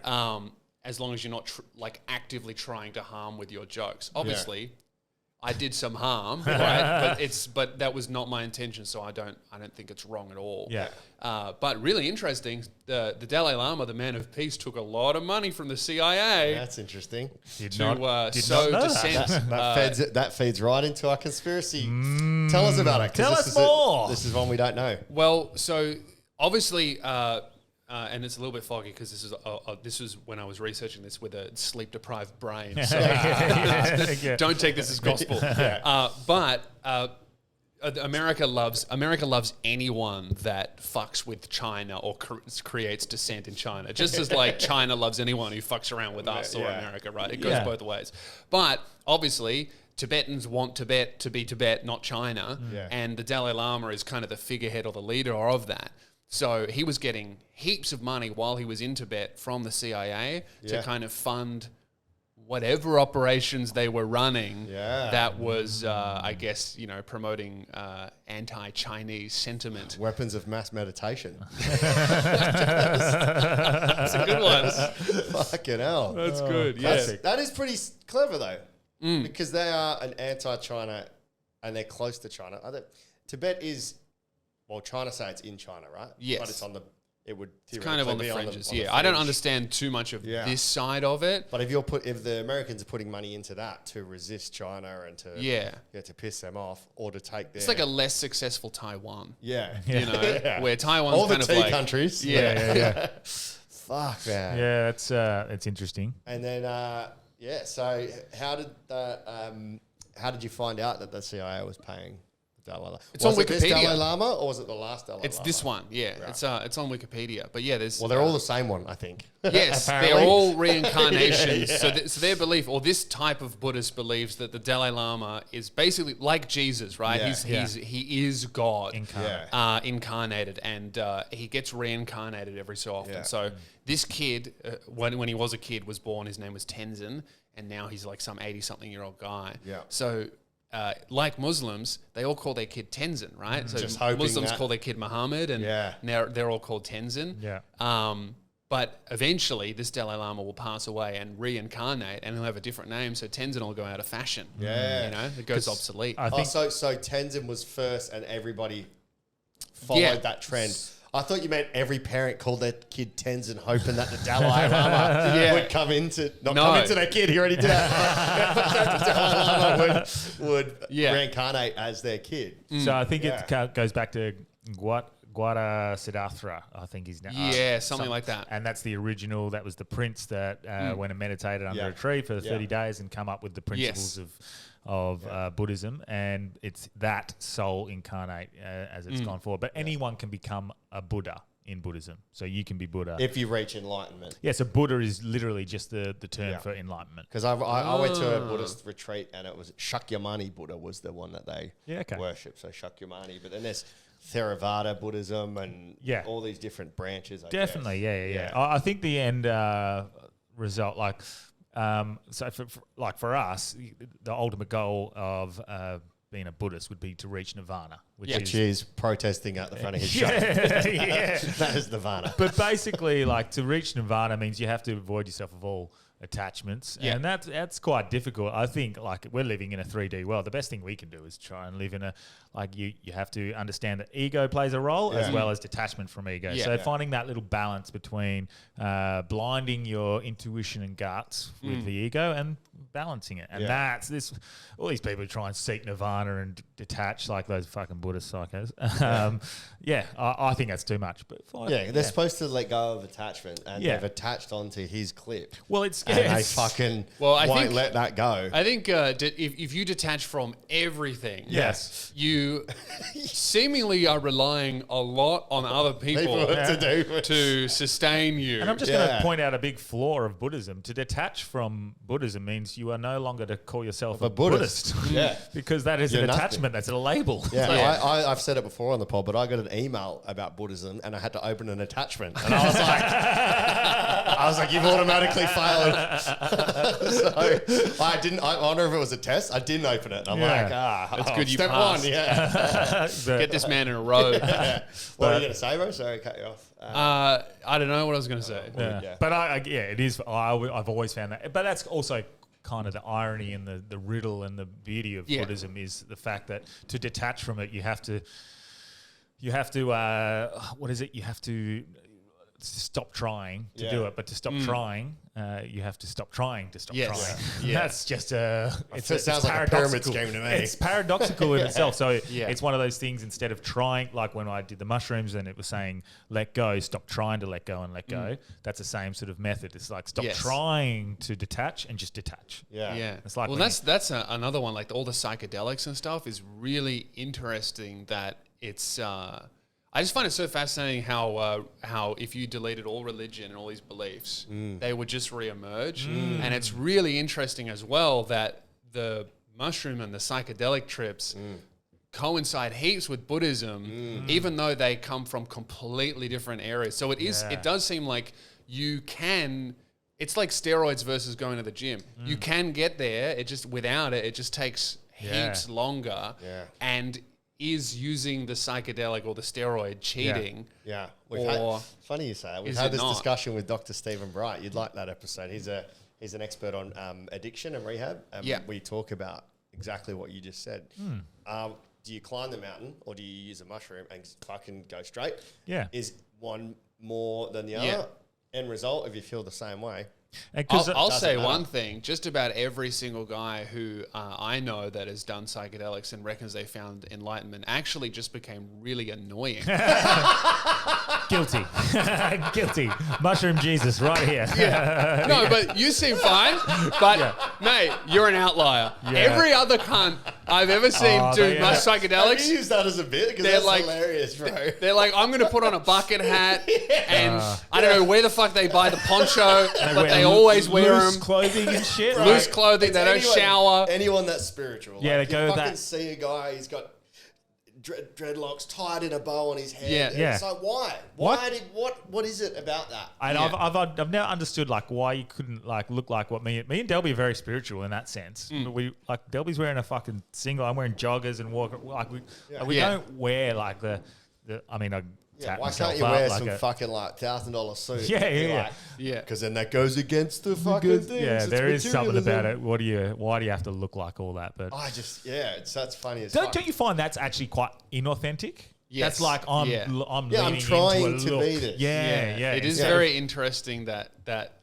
As long as you're not like actively trying to harm with your jokes. Obviously, I did some harm, right? But that was not my intention, so I don't think it's wrong at all. Yeah. But really interesting, the Dalai Lama, the man of peace, took a lot of money from the CIA That's interesting. Did to not sow know that. dissent. That feeds right into our conspiracy. Tell us about it. 'cause Tell this us is more. This is one we don't know. Well, so obviously, and it's a little bit foggy because this was when I was researching this with a sleep deprived brain. So Yeah. don't take this as gospel. But America loves anyone that fucks with China or creates dissent in China. Just as like China loves anyone who fucks around with us or America, right? It goes Yeah. both ways. But obviously, Tibetans want Tibet to be Tibet, not China. Yeah. And the Dalai Lama is kind of the figurehead or the leader of that. So he was getting heaps of money while he was in Tibet from the CIA to kind of fund whatever operations they were running that was, I guess, promoting anti-Chinese sentiment. Weapons of mass meditation. That's a good one. Fucking hell. That's good, yeah. That is pretty clever, though, because they are an anti-China and they're close to China. Tibet is, well, China say it's in China, right? Yes. But it would. It's kind of on the theoretically be fringes. on the I don't fringe. understand too much of Yeah. this side of it. But if the Americans are putting money into that to resist China and to piss them off or to take their... It's like a less successful Taiwan. Yeah. You know, Yeah. where Taiwan's all the kind of tea like... countries. Yeah. Fuck, man. Yeah, it's interesting. And then, so how did you find out that the CIA was paying the Dalai Lama? It's was on it this Wikipedia. Dalai Lama or was it the last Dalai Lama? It's this one, yeah. Right. It's on Wikipedia. But yeah, there's... Well, they're all the same one, I think. Yes, Apparently. they're all reincarnations. Yeah. So their belief, or this type of Buddhist believes that the Dalai Lama is basically like Jesus, right? Yeah. He is God, Incarnate. incarnated, and he gets reincarnated every so often. Yeah. So this kid, when he was a kid, was born. His name was Tenzin, and now he's like some 80-something-year-old guy. Yeah. So. Like Muslims, they all call their kid Tenzin, right? So Just hoping Muslims that- call their kid Muhammad, and Yeah. now they're all called Tenzin. Yeah. But eventually, this Dalai Lama will pass away and reincarnate, and he'll have a different name. So Tenzin will go out of fashion. Yeah. You know, it goes obsolete. I think so Tenzin was first and everybody followed that trend. I thought you meant every parent called their kid Tenzin hoping that the Dalai Lama would come into their kid. He already did that. The Dalai Lama would reincarnate as their kid. so. I think it goes back to Gwada Siddhartha, I think he's now. Yeah, something like that. And that's the original. That was the prince that went and meditated under a tree for 30 days and come up with the principles of Buddhism. And it's that soul incarnate as it's gone forward. But anyone can become a Buddha in Buddhism. So you can be Buddha. If you reach enlightenment. Yeah, so Buddha is literally just the term for enlightenment. Because I went to a Buddhist retreat and it was Shakyamuni Buddha was the one that they worship. So Shakyamuni. But then there's Theravada Buddhism and all these different branches. I Definitely, guess. yeah. I think the end result, for us, the ultimate goal of being a Buddhist would be to reach nirvana, which is protesting at the front of his shop. yeah. That is nirvana. But basically, to reach nirvana means you have to avoid yourself of all attachments, and that's quite difficult. I think we're living in a 3D world. The best thing we can do is try and live in a you have to understand that ego plays a role as well as detachment from ego. Finding that little balance between blinding your intuition and guts with the ego and balancing it, and that's this. All these people try and seek nirvana and detach like those fucking Buddhist psychos. I think that's too much. But fine. They're supposed to let go of attachment, and they've attached onto his clip. Well, it's and they fucking won't let that go. I think if you detach from everything, you seemingly are relying a lot on other people to sustain you. And I'm just going to point out a big flaw of Buddhism. To detach from Buddhism means you are no longer to call yourself a Buddhist. Because that is an attachment. That's a label. I've said it before on the pod, but I got an email about Buddhism and I had to open an attachment. And I was like, you've automatically failed. So I didn't. I wonder if it was a test. I didn't open it. And I'm like, that's good. You step passed. one, Get this man in a row. What are you going to say, bro? Sorry, I cut you off. I don't know what I was going to say. But it is. I've always found that. But that's also kind of the irony and the riddle and the beauty of Buddhism is the fact that to detach from it, you have to. What is it? You have to stop trying to do it, but to stop trying, you have to stop trying to stop trying. That's just it sounds like a pyramid scheme to me. It's paradoxical in itself. So it's one of those things. Instead of trying, like when I did the mushrooms, and it was saying let go, stop trying to let go and let go. That's the same sort of method. It's like stop trying to detach and just detach. It's like that's another one. Like all the psychedelics and stuff is really interesting. That it's. I just find it so fascinating how if you deleted all religion and all these beliefs, they would just reemerge. And it's really interesting as well that the mushroom and the psychedelic trips coincide heaps with Buddhism, even though they come from completely different areas. So it does seem like you can. It's like steroids versus going to the gym. You can get there. It just without it just takes heaps longer. And is using the psychedelic or the steroid cheating? Funny you say it. We've had this discussion with Dr. Stephen Bright. You'd like that episode. He's an expert on addiction and rehab. We talk about exactly what you just said. Do you climb the mountain or do you use a mushroom and fucking go straight? Yeah. Is one more than the Yeah. other. End result, if you feel the same way. I'll say matter. one thing. Just about every single guy who I know that has done psychedelics and reckons they found enlightenment actually just became really annoying. Guilty. Guilty. Mushroom Jesus right here. Yeah. No, but you seem fine. But, mate, you're an outlier. Yeah. Every other cunt I've ever seen do much Have psychedelics, you used that as a bit? Because They're that's like- hilarious, bro. they're like, I'm going to put on a bucket hat and I don't know where the fuck they buy the poncho, but they always wear loose them. clothing and shit. Loose clothing, they don't Anyone- shower. Anyone that's spiritual. Yeah, like, they go you with fucking that. see a guy, he's got dreadlocks tied in a bow on his head. Yeah. And Yeah. It's like, why? What is it about that? And Yeah. I've now understood like why you couldn't like look like what me and Delby are very spiritual in that sense. But we like Delby's wearing a fucking single. I'm wearing joggers and walk like we Yeah. don't wear like the I mean I Yeah, tap why myself can't you up wear like some a- fucking like $1,000 suit? Yeah, yeah, yeah. Yeah. Because then that goes against the fucking thing. Yeah, there is something about it. Why do you have to look like all that? But That's funny as don't fuck. you find that's actually quite inauthentic? Yes. That's like I'm Yeah. I'm Yeah, I'm leaning trying into a to look. be this. Yeah. It is Yeah. very interesting that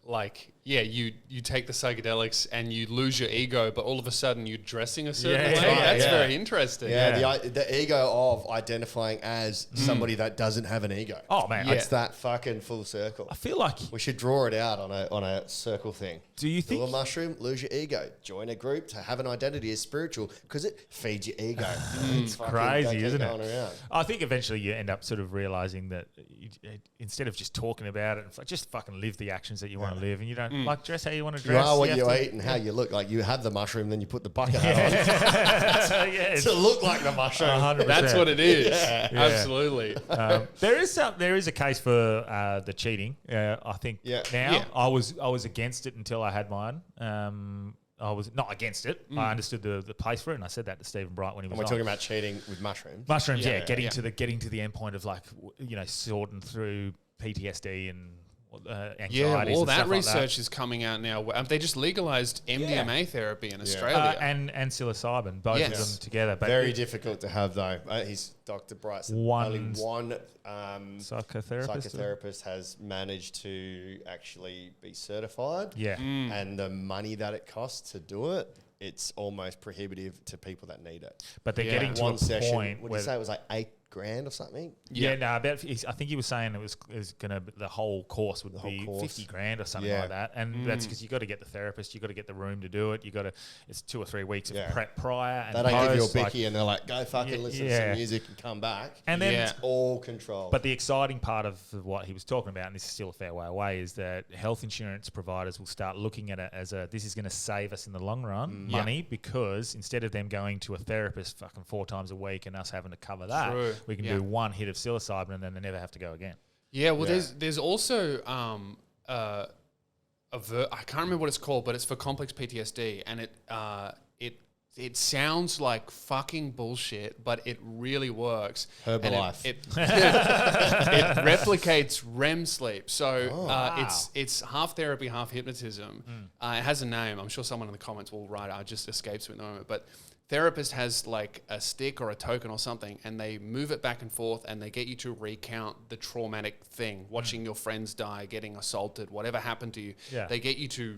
like you take the psychedelics and you lose your ego, but all of a sudden you're dressing a certain Yeah, way. right, That's yeah. very interesting. Yeah, the ego of identifying as somebody that doesn't have an ego. Oh man, Yeah. It's that fucking full circle. I feel like. We should draw it out on a circle thing. Do you Do a think? mushroom, lose your ego. Join a group to have an identity as spiritual because it feeds your ego. It's fucking- Crazy, don't keep isn't going it? around. I think eventually you end up sort of realizing that instead of just talking about it, it's like just fucking live the actions that you want to live, and you don't like dress how you want to You dress. are what have you to- eat and how you look. Like you have the mushroom, then you put the bucket hat So, yeah, on it's to look like the mushroom. 100%. That's what it is. Yeah. Absolutely. There is a case for the cheating. I think Yeah. now Yeah. I was against it until I had mine. I was not against it. I understood the place for it, and I said that to Stephen Bright when he was And we're on. talking about cheating with mushrooms. Mushrooms, Yeah, getting yeah. to the end point of like sorting through PTSD and anxieties. Yeah, all and that stuff research is coming out now. They just legalized MDMA therapy in Australia. like that. and psilocybin, both of Yes. them together. But Very difficult to have though. He's Dr. Bright said only one psychotherapist has managed to actually be certified. Yeah. And the money that it costs to do it, it's almost prohibitive to people that need it. But they're Yeah. getting to One a session, point what did where you say? It was like $8,000 or something. I think he was saying it was gonna the whole course would whole be course. $50,000 or something Yeah. like that, and that's because you got to get the therapist, you got to get the room to do it, it's 2 or 3 weeks of Yeah. prep prior. And They don't give you a post, like- bicky and they're like, go fucking listen to yeah. some music and come back. and then Yeah. It's all controlled. But the exciting part of what he was talking about, and this is still a fair way away, is that health insurance providers will start looking at it as this is going to save us in the long run money, because instead of them going to a therapist fucking 4 times a week and us having to cover that, True. we can Yeah. do one hit of psilocybin and then they never have to go again. Yeah, well, Yeah. there's also I can't remember what it's called, but it's for complex PTSD, and it sounds like fucking bullshit, but it really works. And Herbalife. It replicates REM sleep, so it's half therapy, half hypnotism. It has a name. I'm sure someone in the comments will write it. It just escapes me at the moment, but. Therapist has like a stick or a token or something, and they move it back and forth, and they get you to recount the traumatic thing, watching your friends die, getting assaulted, whatever happened to you. Yeah. They get you to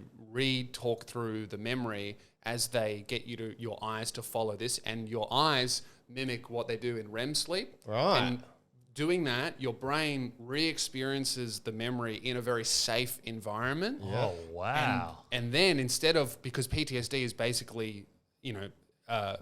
talk through the memory as they get your eyes to follow this, and your eyes mimic what they do in REM sleep. Right. And doing that, your brain re-experiences the memory in a very safe environment. Oh, wow. And then because PTSD is basically,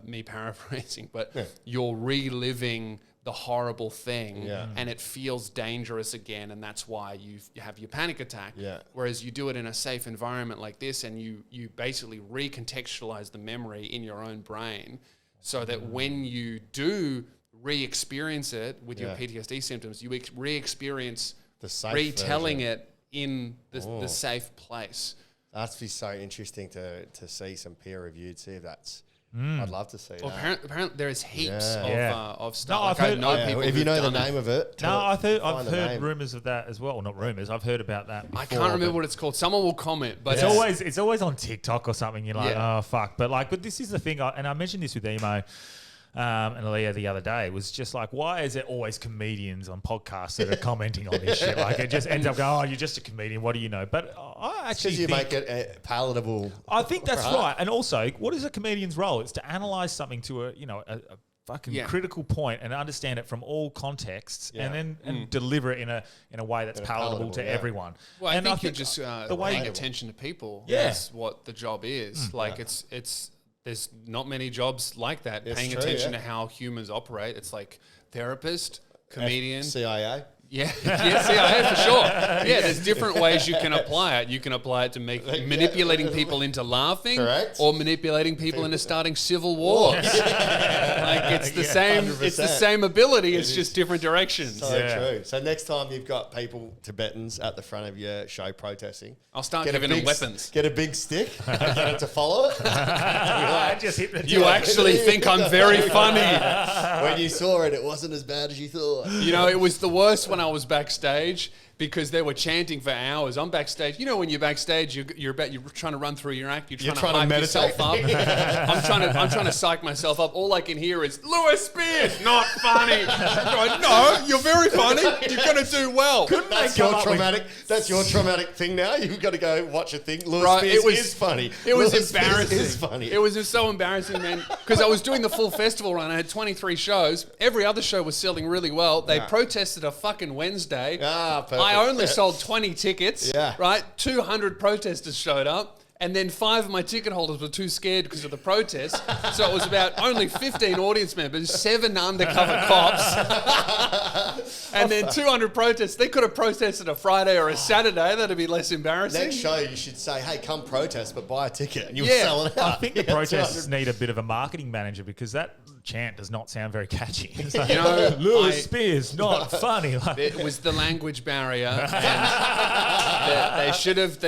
me paraphrasing, but you're reliving the horrible thing and it feels dangerous again, and that's why you have your panic attack. Yeah. Whereas you do it in a safe environment like this, and you basically recontextualize the memory in your own brain, so that when you do re-experience it with your PTSD symptoms, you re-experience The safe retelling version. it in the safe place. That'd be so interesting to see some peer-reviewed, see if that's... I'd love to see Well, that. apparently there is heaps Yeah. of stuff. No, Like, I've I heard- know yeah, people if you who've know the done it. name of it, No, I've find the heard name. rumors of that as well. Not rumors. I've heard about that. I before, can't remember but what it's called. Someone will comment, but it's always on TikTok or something. You're like, Yeah. oh fuck. But this is the thing. And I mentioned this with Emo. and Leah the other day was just like, why is there always comedians on podcasts that are commenting on this shit? Like it just ends up going, oh, you're just a comedian. What do you know? But I actually Because you think, make it palatable. I think that's right. And also, what is a comedian's role? It's to analyze something to a fucking critical point and understand it from all contexts, and then deliver it in a way that's palatable to everyone. Well, and I think you're just paying attention to people. Yeah. That's what the job is. Like it's there's not many jobs like that. It's Paying true, attention to how humans operate. It's like therapist, comedian. CIA. Yeah, CIA for sure. Yeah, there's different ways you can apply it. You can apply it to manipulating people into laughing, Correct. or manipulating people into starting civil wars. Like it's the same. 100%. It's the same ability. It's just different directions. So true. So next time you've got people, Tibetans, at the front of your show protesting, I'll start giving them weapons. Get a big stick and get them to follow it. just hypnotize. You actually think I'm very funny. When you saw it, it wasn't as bad as you thought. You know, it was the worst when I was backstage because they were chanting for hours. I'm backstage. You know, when you're backstage, you're trying to run through your act. You're trying to hype yourself up. I'm trying to psych myself up. All I can hear is Lewis Spears, not funny. I'm going, no, you're very funny. You're gonna do well. That's your traumatic. That's your traumatic thing now. You've got to go watch a thing. Lewis Right, Spears is funny. It was Lewis Spears embarrassing. is funny. It was just so embarrassing, man. Because I was doing the full festival run. I had 23 shows. Every other show was selling really well. They protested a fucking Wednesday. Perfect. I only sold 20 tickets. Yeah. Right? 200 protesters showed up. And then 5 of my ticket holders were too scared because of the protest. So it was about only 15 audience members, 7 undercover cops. And then 200 protests. They could have protested a Friday or a Saturday. That'd be less embarrassing. Next show, you should say, "Hey, come protest, but buy a ticket." And you'll Yeah. sell it I out. think the protesters need a bit of a marketing manager because that chant does not sound very catchy. It's like, You know, Lewis Spears, not funny. Like, It was the language barrier, and they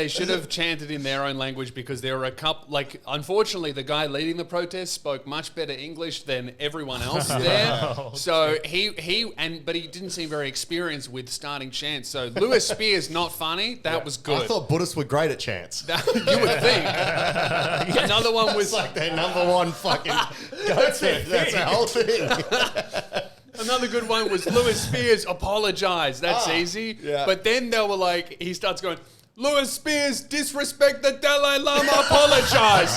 should have chanted in their own language because there were a couple. Like, unfortunately, the guy leading the protest spoke much better English than everyone else there. So but he didn't seem very experienced with starting chants. So Lewis Spears, not funny. That was good. I thought Buddhists were great at chants. You would think. Another one was It's like their number one fucking go-to. That's the whole thing. Another good one was Lewis Spears apologize. That's easy. Yeah. But then they were like, he starts going, Lewis Spears disrespect the Dalai Lama, apologize.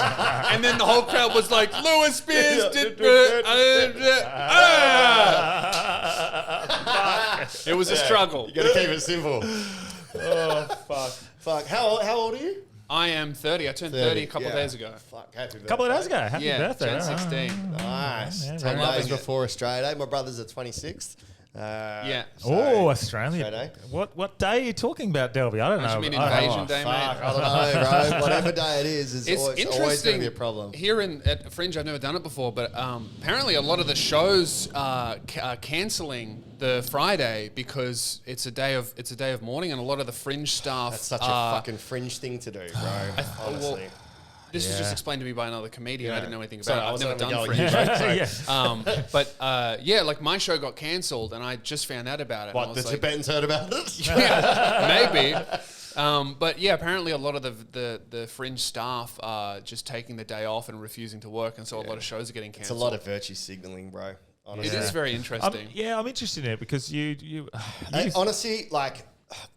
And then the whole crowd was like, Lewis Spears It was a struggle. You got to keep it simple. oh, fuck. Fuck. How old are you? I am 30. I turned 30 a couple of days ago. Fuck. Happy birthday. A couple of days ago. Happy birthday. turned 16. Nice. Yeah, 10 very days nice. before Australia Day. My brother's the 26th. Yeah. Oh, Australia. Australia Day. What day are you talking about, Delby? I don't know. You mean I don't know. Invasion Day, mate? Fuck, I don't know, bro. Whatever day it is, It's always interesting. going to be a problem. Here at Fringe, I've never done it before, but apparently a lot of the shows are cancelling the Friday because it's a day of mourning, and a lot of the Fringe staff. That's such a fucking fringe thing to do, bro. Honestly. This was just explained to me by another comedian. I didn't know anything about Sorry, it. I I've wasn't never having done a go at Fringe. you, But yeah, like my show got cancelled, and I just found out about it. and I What, was the like, Tibetans heard about it? yeah, maybe. But yeah, apparently a lot of the Fringe staff are just taking the day off and refusing to work, and so a lot of shows are getting It's a cancelled. lot of virtue signaling, bro. Honestly. It is very interesting. I'm interested in it because you Honestly, like,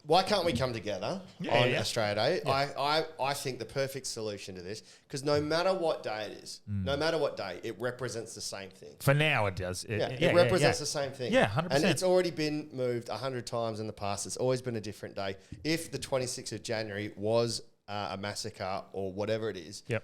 why can't we come together on yeah. Australia Day? Yeah. I think the perfect solution to this, because no matter what day it is, no matter what day, it represents the same thing. for now it does. It represents the same thing. Yeah, 100%. And it's already been moved 100 times in the past. It's always been a different day. If the 26th of January was a massacre or whatever it is, Yep.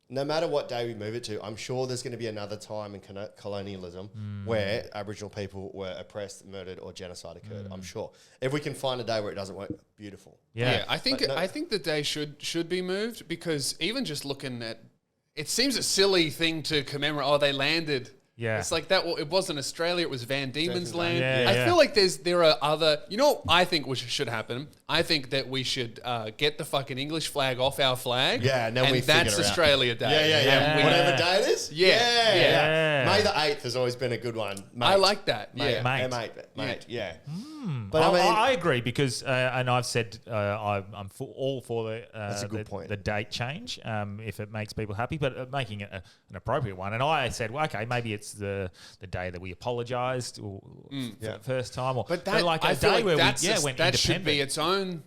no matter what day we move it to, I'm sure there's going to be another time in colonialism where Aboriginal people were oppressed, murdered, or genocide occurred. I'm sure. If we can find a day where it doesn't work, beautiful. Yeah, I think But no- I think the day should be moved because even just looking at it seems a silly thing to commemorate. Oh, they landed. Yeah. It's like that. It wasn't Australia. It was Van Diemen's Land. Yeah, I yeah. feel like there are other. You know, what I think should happen. I think that we should get the fucking English flag off our flag. Yeah, and then we figure that's it out. Australia Day. Yeah. And we- Whatever day it is? Yeah. Mate, May the 8th has always been a good one. Mate. I like that. Mate, Yeah. mate. Yeah. But I agree because, and I've said I'm all for the date change if it makes people happy, but making it an appropriate one. And I said, well, okay, maybe it's the day that we apologised for the first time, or like a day where we went independent. That should be its own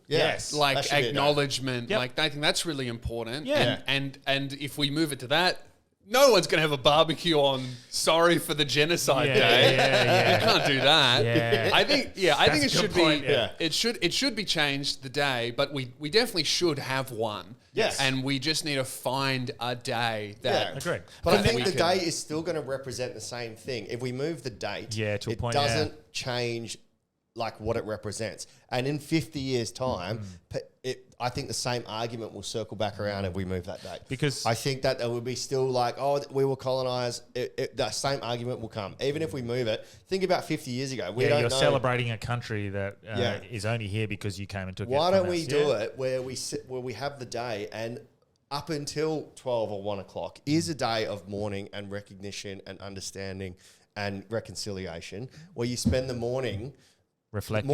like acknowledgement. Yep. Like I think that's really important. Yeah. And if we move it to that, no one's going to have a barbecue on sorry for the genocide day. You can't do that. Yeah. I think it should point, be it should be changed the day, but we definitely should have one. Yes. And we just need to find a day that Agreed. But I think the day is still going to represent the same thing. If we move the date, to a point, it doesn't change like what it represents. And in 50 years' time, I think the same argument will circle back around if we move that date. Because I think that there will be still like, oh, we were colonized. That same argument will come. Even if we move it, think about 50 years ago. You're celebrating a country that is only here because you came and took it. Why don't we do it where we have the day and up until 12 or 1 o'clock is a day of mourning and recognition and understanding and reconciliation where you spend the morning reflecting.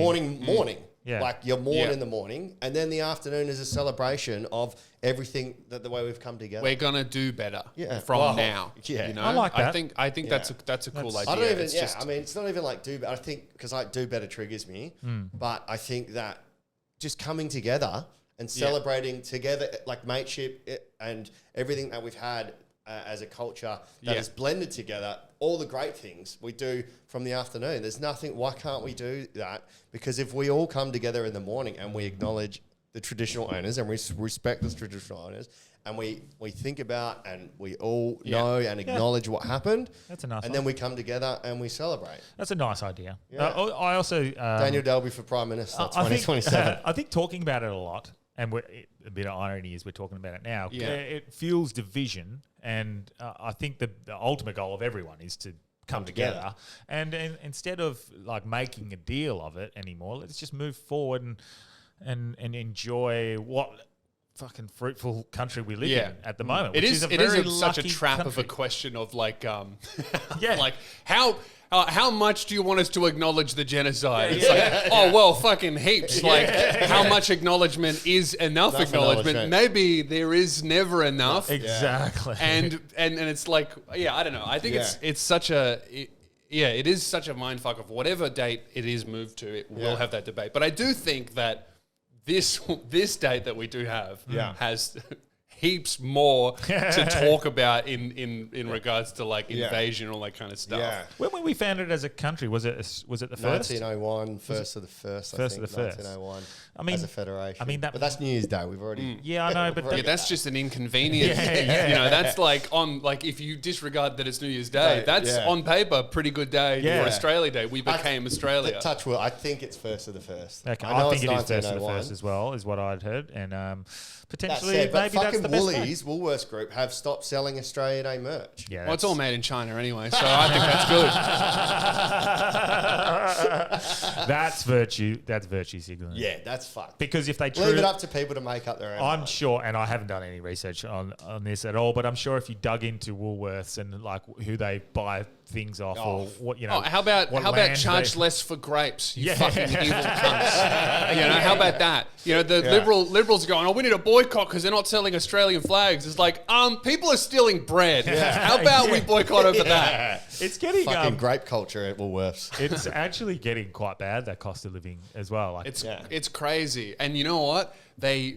Morning. Yeah. Like you're mourn in the morning, and then the afternoon is a celebration of everything the way we've come together. we're gonna do better from now. Yeah. You know? I like that. I think that's a cool idea. I don't even. It's I mean, it's not even like do. I think because like do better triggers me, but I think that just coming together and celebrating together, like mateship and everything that we've had as a culture that is blended together, all the great things we do from the afternoon. There's nothing, why can't we do that? Because if we all come together in the morning and we acknowledge the traditional owners and we respect the traditional owners and we think about and we all know and acknowledge what happened. That's a nice And one. then we come together and we celebrate. That's a nice idea. Yeah. I also... Daniel Delby for Prime Minister 2027. I think talking about it a lot, and a bit of irony is we're talking about it now, it fuels division, and I think the ultimate goal of everyone is to come together. And instead of like making a deal of it anymore, let's just move forward and enjoy what fucking fruitful country we live in at the moment. It which is such a trap country. of a question of like like how much do you want us to acknowledge the genocide? It's like, oh well, fucking heaps. Like, how much acknowledgement is enough acknowledgement? Maybe there is never enough. Exactly. And it's like, I don't know. I think it's such a it is such a mindfuck of whatever date it is moved to. It will have that debate. But I do think that this date that we do have has heaps more to talk about in regards to like invasion and all that kind of stuff. Yeah. When we founded as a country, was it the first? 1901, first of the first, First I of think, the first. 1901, I mean, as a federation. I mean, but that's New Year's Day. We've already... Yeah, I know, but That's just an inconvenience. You know, that's like if you disregard that it's New Year's Day, that's on paper pretty good day for Australia Day. We became Australia. Touch wood. I think it's first of the first. okay, I know I think it's it is first of the 1901. first as well, is what I'd heard, and potentially That said, but maybe that's fucking the best way. Woolies, Woolworths Group have stopped selling Australia Day merch. Yeah, Well, it's all made in China anyway, so I think that's good. that's virtue. That's virtue signaling. Yeah, that's fucked. Because if they Leave it up to people to make up their own. I'm mind. sure, and I haven't done any research on this at all, but I'm sure if you dug into Woolworths and like who they buy things off or what, you know. How about land charge they- less for grapes? You fucking evil cunts. You know, how about that? You know, the liberals are going, oh, we need a boycott because they're not selling Australian flags. It's like, people are stealing bread. How about we boycott over that? It's getting Fucking grape culture at Woolworths. it's actually getting quite bad, that cost of living as well. Like, It's crazy. And you know what? They're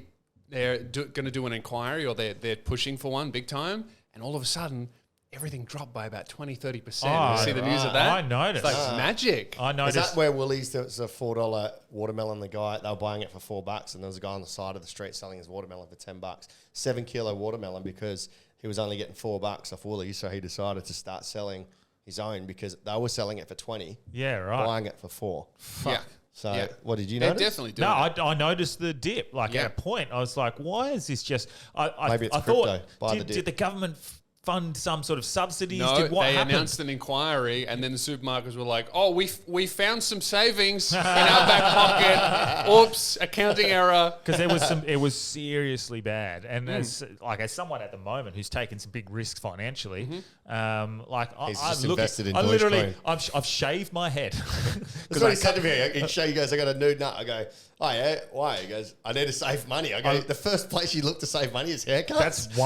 going to do an inquiry, or they're pushing for one big time, and all of a sudden everything dropped by about 20-30%. Oh, You see the news of that? I noticed. It's like magic. I Is noticed. that where Woolies, there was a $4 watermelon, they were buying it for $4, and there was a guy on the side of the street selling his watermelon for $10. 7 kilo watermelon, because he was only getting $4 off Woolies, so he decided to start selling his own because they were selling it for 20, Yeah, right. buying it for 4. Yeah. So what did you They're notice? definitely doing No, it. I noticed the dip. Like at a point, I was like, "Why is this just?" Maybe it's I thought, crypto. Buy the dip. did the government fund some sort of subsidies? No, Did what they happened? announced an inquiry, and then the supermarkets were like, "Oh, we found some savings in our back pocket. Oops, accounting error." Because it was seriously bad, and as someone at the moment who's taken some big risks financially, He's just I'm invested in I literally, Dogecoin. I've shaved my head. That's what he said to me. He goes, I got a nude nut. I go, oh yeah, why? He goes, I need to save money. I go, the first place you look to save money is haircuts. That's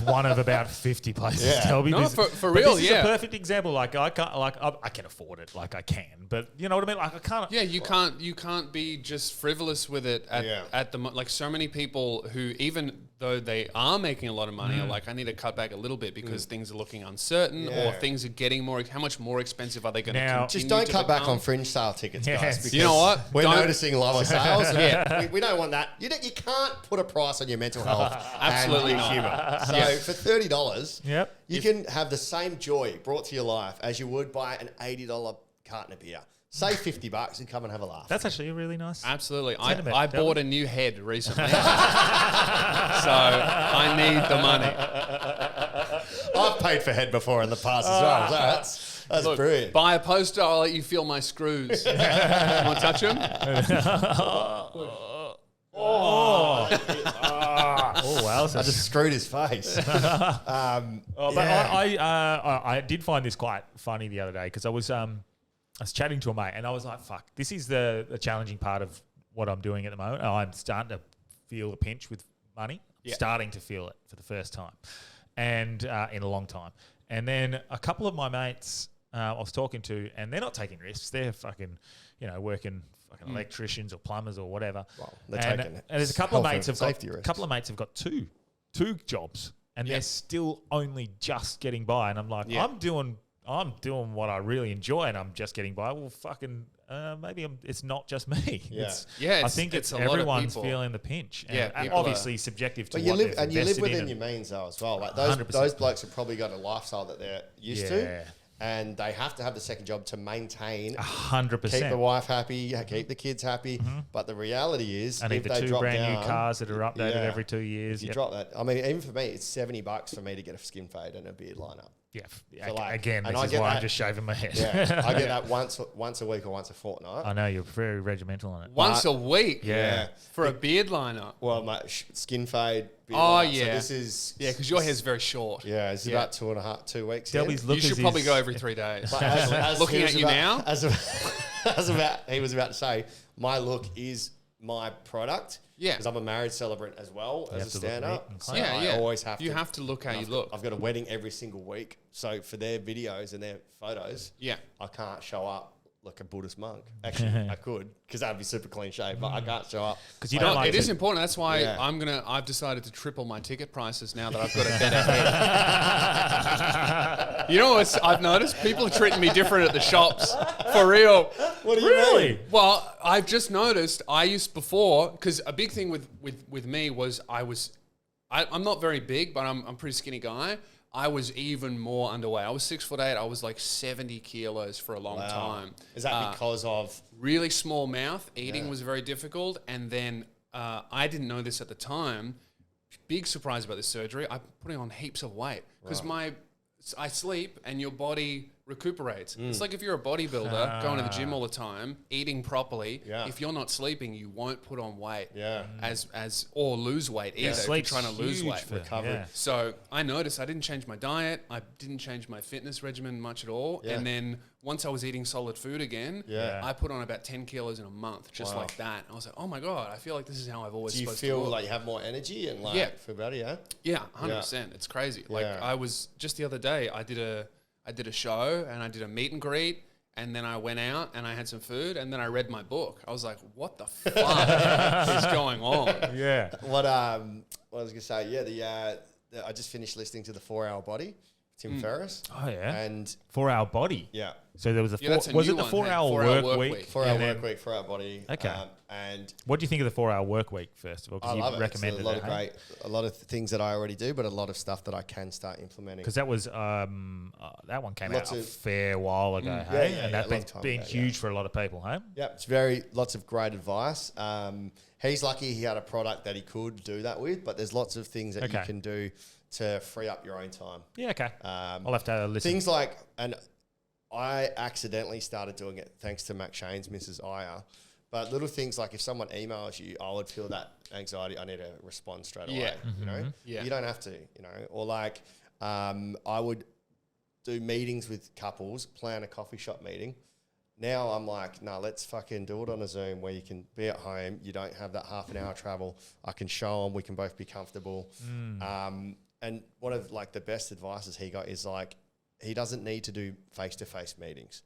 one of about 50 places. Yeah. Delby. No, This- for but real, This is yeah. a perfect example. Like I can't, I can afford it. Like I can, but you know what I mean. Like I can't. Yeah, you can't be just frivolous with it at the like so many people who, even though they are making a lot of money, are like, I need to cut back a little bit because things are looking uncertain or things are getting more. How much more expensive are they going to Now- continue? Just don't to cut back become? on fringe sale tickets, Yes. guys. Because You know what? We're Don't- noticing lower sales. Yeah. we don't want that. You can't put a price on your mental health. Absolutely and not. humour. So for $30, Yep. you can have the same joy brought to your life as you would buy an $80 carton of beer. Save $50 and come and have a laugh. That's actually a really nice. Absolutely. Sentiment, I Delby. bought a new head recently. So I need the money. I've paid for head before in the past as well. So that's Look, brilliant. buy a poster, I'll let you feel my screws. Want to touch them? Oh wow! I just screwed his face. I did find this quite funny the other day because I was chatting to a mate and I was like, "Fuck, this is the challenging part of what I'm doing at the moment. I'm starting to feel the pinch with money. Yeah. Starting to feel it for the first time, and in a long time. And then a couple of my mates I was talking to, and they're not taking risks. They're fucking, working fucking electricians or plumbers or whatever. Well, they're and taking there's a couple of health mates and have got safety risks. couple of mates have got two jobs, and they're still only just getting by. And I'm like, Yeah. I'm doing what I really enjoy, and I'm just getting by. Well, fucking maybe it's not just me. Yeah. Yeah, I think it's it's a lot of everyone's people. feeling the pinch. Yeah, and people obviously subjective to But what you live they've and you live invested in within and- your means though as well. Like 100%. those blokes have probably got a lifestyle that they're used to, Yeah. and they have to have the second job to maintain, 100%. keep the wife happy, keep the kids happy. But the reality is, I need if the they two drop brand down, new cars that are updated yeah, every 2 years. if you Yep. drop that, I mean, even for me, it's $70 for me to get a skin fade and a beard lineup. Yeah. So, like, Again, and this I is get why I'm that- just shaving my head. Yeah, I get that once a week or once a fortnight. I know you're very regimental on it. Once a week Yeah. for a beard liner. Well, my skin fade. Beard Oh, lineup. So yeah. this is Yeah, because your hair's very short. yeah, it's Yeah. about 2 weeks. Delby's in. look You should is probably his- go every 3 days. But as Looking he at was you about- now? he was about to say, my look is my product. Yeah. Because I'm a marriage celebrant as well have as a to look neat stand-up. and So clean. Yeah, I yeah. always have to. You have to look how you look. I've got a wedding every single week. So for their videos and their photos, Yeah. I can't show up like a Buddhist monk. Actually, I could, because that'd be super clean shave, but I can't show up. 'Cause you don't No, like it to- is important. That's why Yeah. I've decided to triple my ticket prices now that I've got a better head. You know what I've noticed? People are treating me different at the shops. For real. What do you Really? mean? Well, I've just noticed I used before, because a big thing with me was I'm not very big, but I'm a pretty skinny guy. I was even more underweight. I was 6'8". I was like 70 kilos for a long time. Is that because of... Really small mouth? Eating was very difficult. And then I didn't know this at the time. Big surprise about this surgery. I'm putting on heaps of weight because I sleep and your body recuperates. It's like if you're a bodybuilder going to the gym all the time, eating properly. Yeah. If you're not sleeping, you won't put on weight. Yeah. Or lose weight either. If you're Sleep's trying to lose huge weight. for recovery. yeah. So I noticed I didn't change my diet. I didn't change my fitness regimen much at all. Yeah. And then once I was eating solid food again, Yeah. I put on about 10 kilos in a month, just like that. I was like, oh my God, I feel like this is how I've always Do you supposed feel to look. like you have more energy and like Yeah. feel better, yeah? Yeah, 100%. It's crazy. Like Yeah. I was just the other day, I did a show and I did a meet and greet. And then I went out and I had some food and then I read my book. I was like, what the fuck is going on? Yeah. What I was gonna say, I just finished listening to the 4 Hour Body, Tim Ferriss. Oh yeah. And 4 Hour body. yeah, So there was that's a was new it the one, 4 hey? hour 4 hour work work week? week. 4 Hour And then- work week, 4 Hour body. Okay. And What do you think of the 4 hour work week first of all? I Because love you it. It's recommended a lot it, of a lot of things that I already do, but a lot of stuff that I can start implementing. Because that was that one came Lots out a of- fair while ago, Yeah, hey? yeah, And yeah, that's a long time been ago, huge for a lot of people, hey? Yeah, it's lots of great advice. He's lucky he had a product that he could do that with, but there's lots of things that you Okay. can do to free up your own time. Yeah, okay. I'll have to listen. Things like, and I accidentally started doing it thanks to Mac Shane's Mrs. Aya. But little things like if someone emails you, I would feel that anxiety. I need to respond straight away. You know, you don't have to. You know, or like I would do meetings with couples, plan a coffee shop meeting. Now I'm like, no, let's fucking do it on a Zoom where you can be at home. You don't have that half an hour travel. I can show them. We can both be comfortable. And one of like the best advices he got is like, he doesn't need to do face-to-face meetings.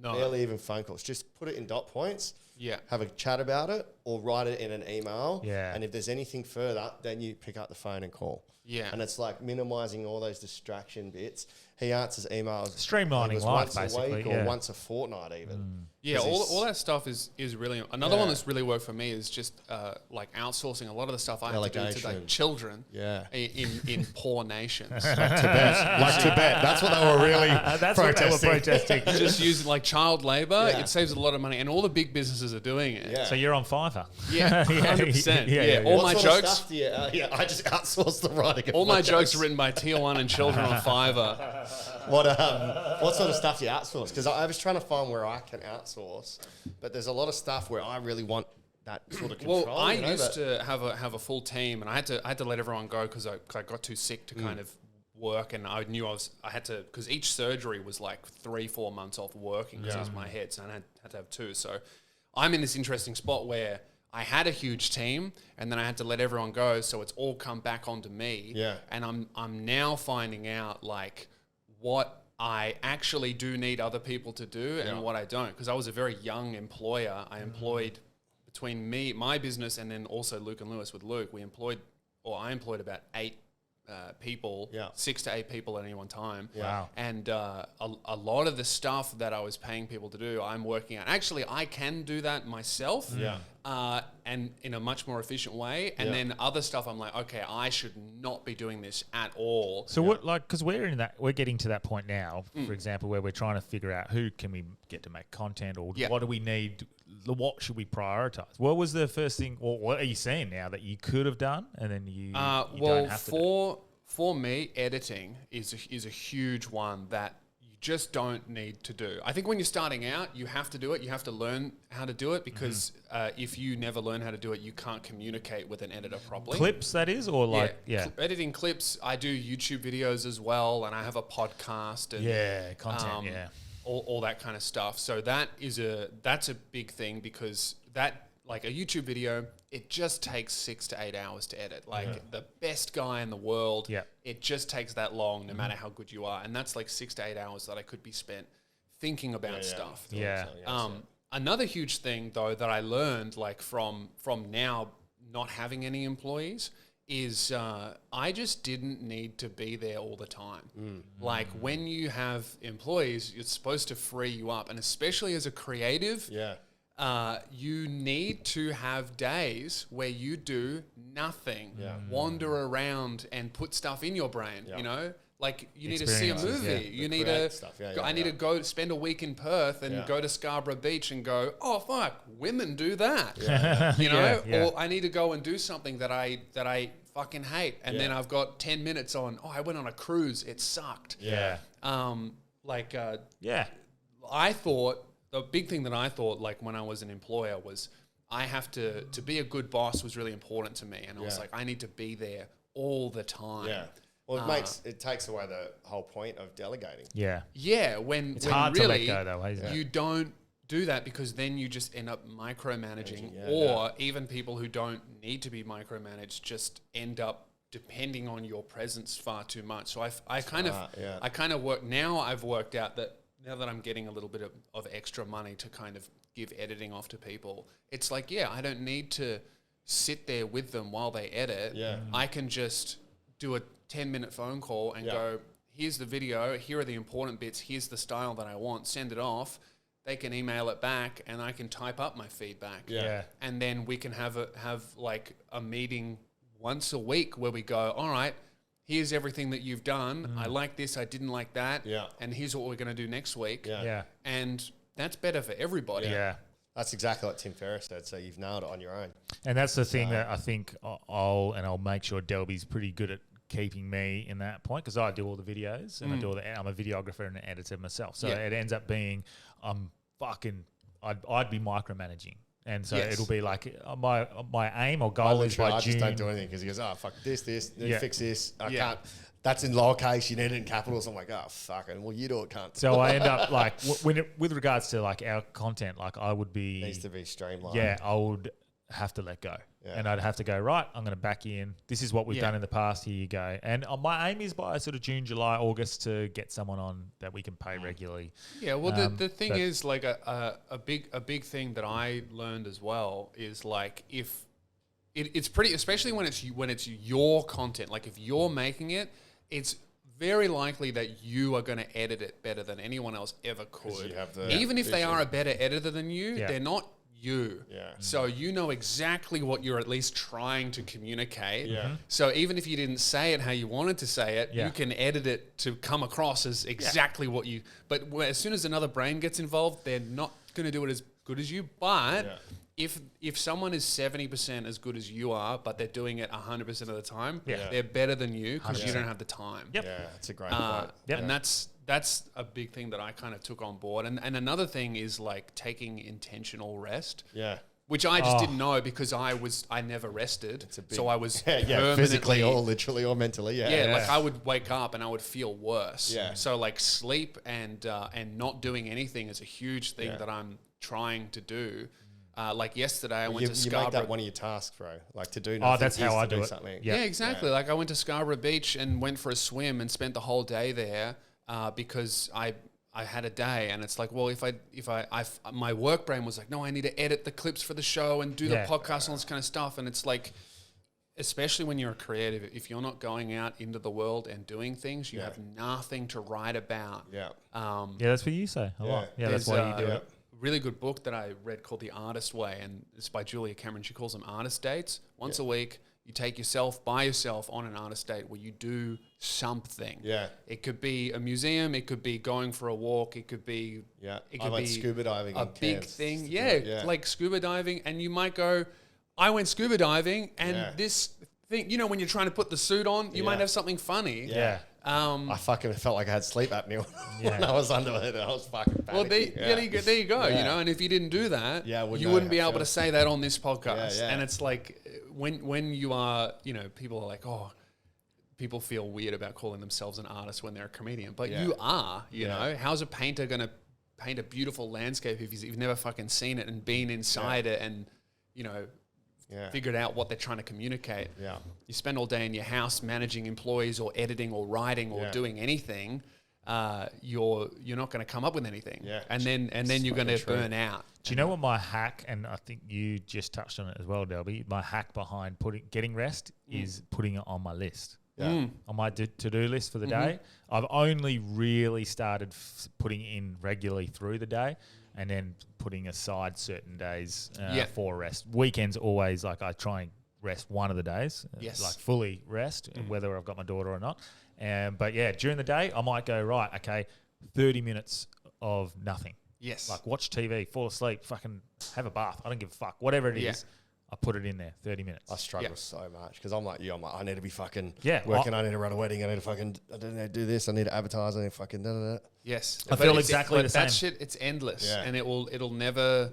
No. Barely even phone calls. Just put it in dot points. Yeah. Have a chat about it or write it in an email. Yeah. And if there's anything further, then you pick up the phone and call. Yeah. And it's like minimizing all those distraction bits. He answers emails. Streamlining it was life, once a basically, week yeah. or once a fortnight even. Yeah, 'Cause all that stuff is really... Another one that's really worked for me is just like outsourcing a lot of the stuff I have to do to like Delegation. children Yeah. in poor nations. Like Tibet. That's what they were really That's what they were protesting. Just using like child labor, Yeah. it saves a lot of money. And all the big businesses are doing it. Yeah. So you're on Fiverr. Yeah, 100%. Yeah, all What my sort of jokes... stuff do you, I just outsource the writing of All my jokes are written by Tier 1 and children on Fiverr. What sort of stuff do you outsource? Because I was trying to find where I can outsource, but there's a lot of stuff where I really want that sort of control. Well, I you know, used to have a full team, and I had to let everyone go because I got too sick to kind of work, and I knew I had to, because each surgery was like 3-4 months off working because it was my head, so I had to have 2. So I'm in this interesting spot where I had a huge team, and then I had to let everyone go, so it's all come back onto me. Yeah. And I'm now finding out like what I actually do need other people to do and what I don't, because I was a very young employer. I employed between my business, and then also Luke and Lewis with Luke. I employed about 8 people, 6 to 8 people at any one time. Wow. And a lot of the stuff that I was paying people to do, I'm working out. Actually, I can do that myself. And in a much more efficient way. And then other stuff, I'm like, okay, I should not be doing this at all. So what, like, because we're getting to that point now, for example, where we're trying to figure out who can we get to make content, or what do we need, what should we prioritize? What was the first thing, or what are you seeing now that you could have done, and then you don't have to do? For me, editing is a huge one that you just don't need to do. I think when you're starting out, you have to do it. You have to learn how to do it, because if you never learn how to do it, you can't communicate with an editor properly. Clips, that is, or like, editing clips. I do YouTube videos as well, and I have a podcast and content, all that kind of stuff. So that's a big thing, because that, like a YouTube video, it just takes 6 to 8 hours to edit. Like the best guy in the world, it just takes that long, no matter how good you are. And that's like 6 to 8 hours that I could be spent thinking about stuff. Another huge thing though that I learned, like from now not having any employees, is I just didn't need to be there all the time. Like when you have employees, it's supposed to free you up, and especially as a creative, you need to have days where you do nothing, wander around and put stuff in your brain, you know? Like you need to see a movie. You need to. I need to go spend a week in Perth and go to Scarborough Beach and go, oh fuck, women do that, you know? Or I need to go and do something that I fucking hate, and then I've got 10 minutes on. Oh, I went on a cruise. It sucked. I thought. The big thing that I thought, like when I was an employer, was I have to be a good boss was really important to me, and I was like, I need to be there all the time. Well, it takes away the whole point of delegating. When it's hard really to let go, though, isn't it? You don't do that, because then you just end up micromanaging, or even people who don't need to be micromanaged just end up depending on your presence far too much. So I kind of work now. I've worked out that. Now that I'm getting a little bit of extra money to kind of give editing off to people, it's like, I don't need to sit there with them while they edit. I can just do a 10-minute phone call and go, here's the video, here are the important bits, here's the style that I want, send it off. They can email it back, and I can type up my feedback. And then we can have like a meeting once a week where we go, all right, here's everything that you've done. I like this. I didn't like that. And here's what we're going to do next week. And that's better for everybody. That's exactly what Tim Ferriss said. So you've nailed it on your own. And that's the thing that I think I'll make sure Delby's pretty good at keeping me in that point because I do all the videos and I'm a videographer and an editor myself. So it ends up being I'd be micromanaging. And so it'll be like my aim or goal is by I June. just don't do anything because he goes, oh, fuck this, fix this. I can't. That's in lowercase. You need it in capitals. I'm like, oh, fuck it. Well, you do it, cunt. So I end up like, with regards to like our content, like I would be. Needs to be streamlined. Yeah, I would have to let go. Yeah. And I'd have to go, right, I'm going to back you in. This is what we've done in the past. Here you go. And my aim is by sort of June, July, August to get someone on that we can pay regularly. Yeah, well, the thing is like a big thing that I learned as well is like if it's pretty, especially when it's your content, like if you're making it, it's very likely that you are going to edit it better than anyone else ever could. Even if they are a better editor than you, they're not you. Yeah. So you know exactly what you're at least trying to communicate. Yeah. So even if you didn't say it how you wanted to say it, you can edit it to come across as exactly what you... But as soon as another brain gets involved, they're not going to do it as good as you. But if someone is 70% as good as you are, but they're doing it 100% of the time, they're better than you because you don't have the time. Yep. Yeah, that's a great point. And that's a big thing that I kind of took on board. And another thing is like taking intentional rest. Yeah. Which I just didn't know because I never rested. So I was physically or literally or mentally. Yeah. Like I would wake up and I would feel worse. Yeah. So like sleep and not doing anything is a huge thing that I'm trying to do. Like yesterday, I went to Scarborough. You make that one of your tasks, bro. Like to do nothing. Oh, that's how I do it. Something. Yeah, exactly. Like I went to Scarborough Beach and went for a swim and spent the whole day there because I had a day. And it's like, well, if my work brain was like, no, I need to edit the clips for the show and do the podcast and all this kind of stuff. And it's like, especially when you're a creative, if you're not going out into the world and doing things, you have nothing to write about. Yeah. That's what you say a lot. Yeah, that's why you do it. Really good book that I read called The Artist Way, and it's by Julia Cameron. She calls them artist dates. Once a week, you take yourself by yourself on an artist date where you do something. Yeah. It could be a museum. It could be going for a walk. It could be It could be scuba diving. A big thing. Yeah, like scuba diving, and you might go, I went scuba diving, and this thing, you know, when you're trying to put the suit on, you might have something funny. Yeah. I fucking felt like I had sleep apnea when I was under it. I was fucking panicking. Well, there you go. You know, and if you didn't do that, you wouldn't be able to say that on this podcast. And it's like when you are, you know, people are like, oh, people feel weird about calling themselves an artist when they're a comedian, but you are. You know, how's a painter going to paint a beautiful landscape if you've never fucking seen it and been inside it and, you know, figured out what they're trying to communicate. Yeah. You spend all day in your house managing employees or editing or writing or doing anything. You're not going to come up with anything. Yeah. And then you're going to burn out. Do you know what my hack, and I think you just touched on it as well, Delby, my hack behind getting rest is putting it on my list. Yeah. On my to-do list for the day. I've only really started putting in regularly through the day, and then putting aside certain days for rest. Weekends always, like, I try and rest one of the days, like fully rest, whether I've got my daughter or not. But yeah, during the day, I might go, right, okay, 30 minutes of nothing. Yes. Like watch TV, fall asleep, fucking have a bath. I don't give a fuck. Whatever it is, I put it in there, 30 minutes. I struggle so much because I'm like you. I'm like, I need to be fucking working. I need to run a wedding. I need to fucking, I don't need to do this. I need to advertise. I need to fucking da. Yes. I feel exactly the same. That shit, it's endless and it'll never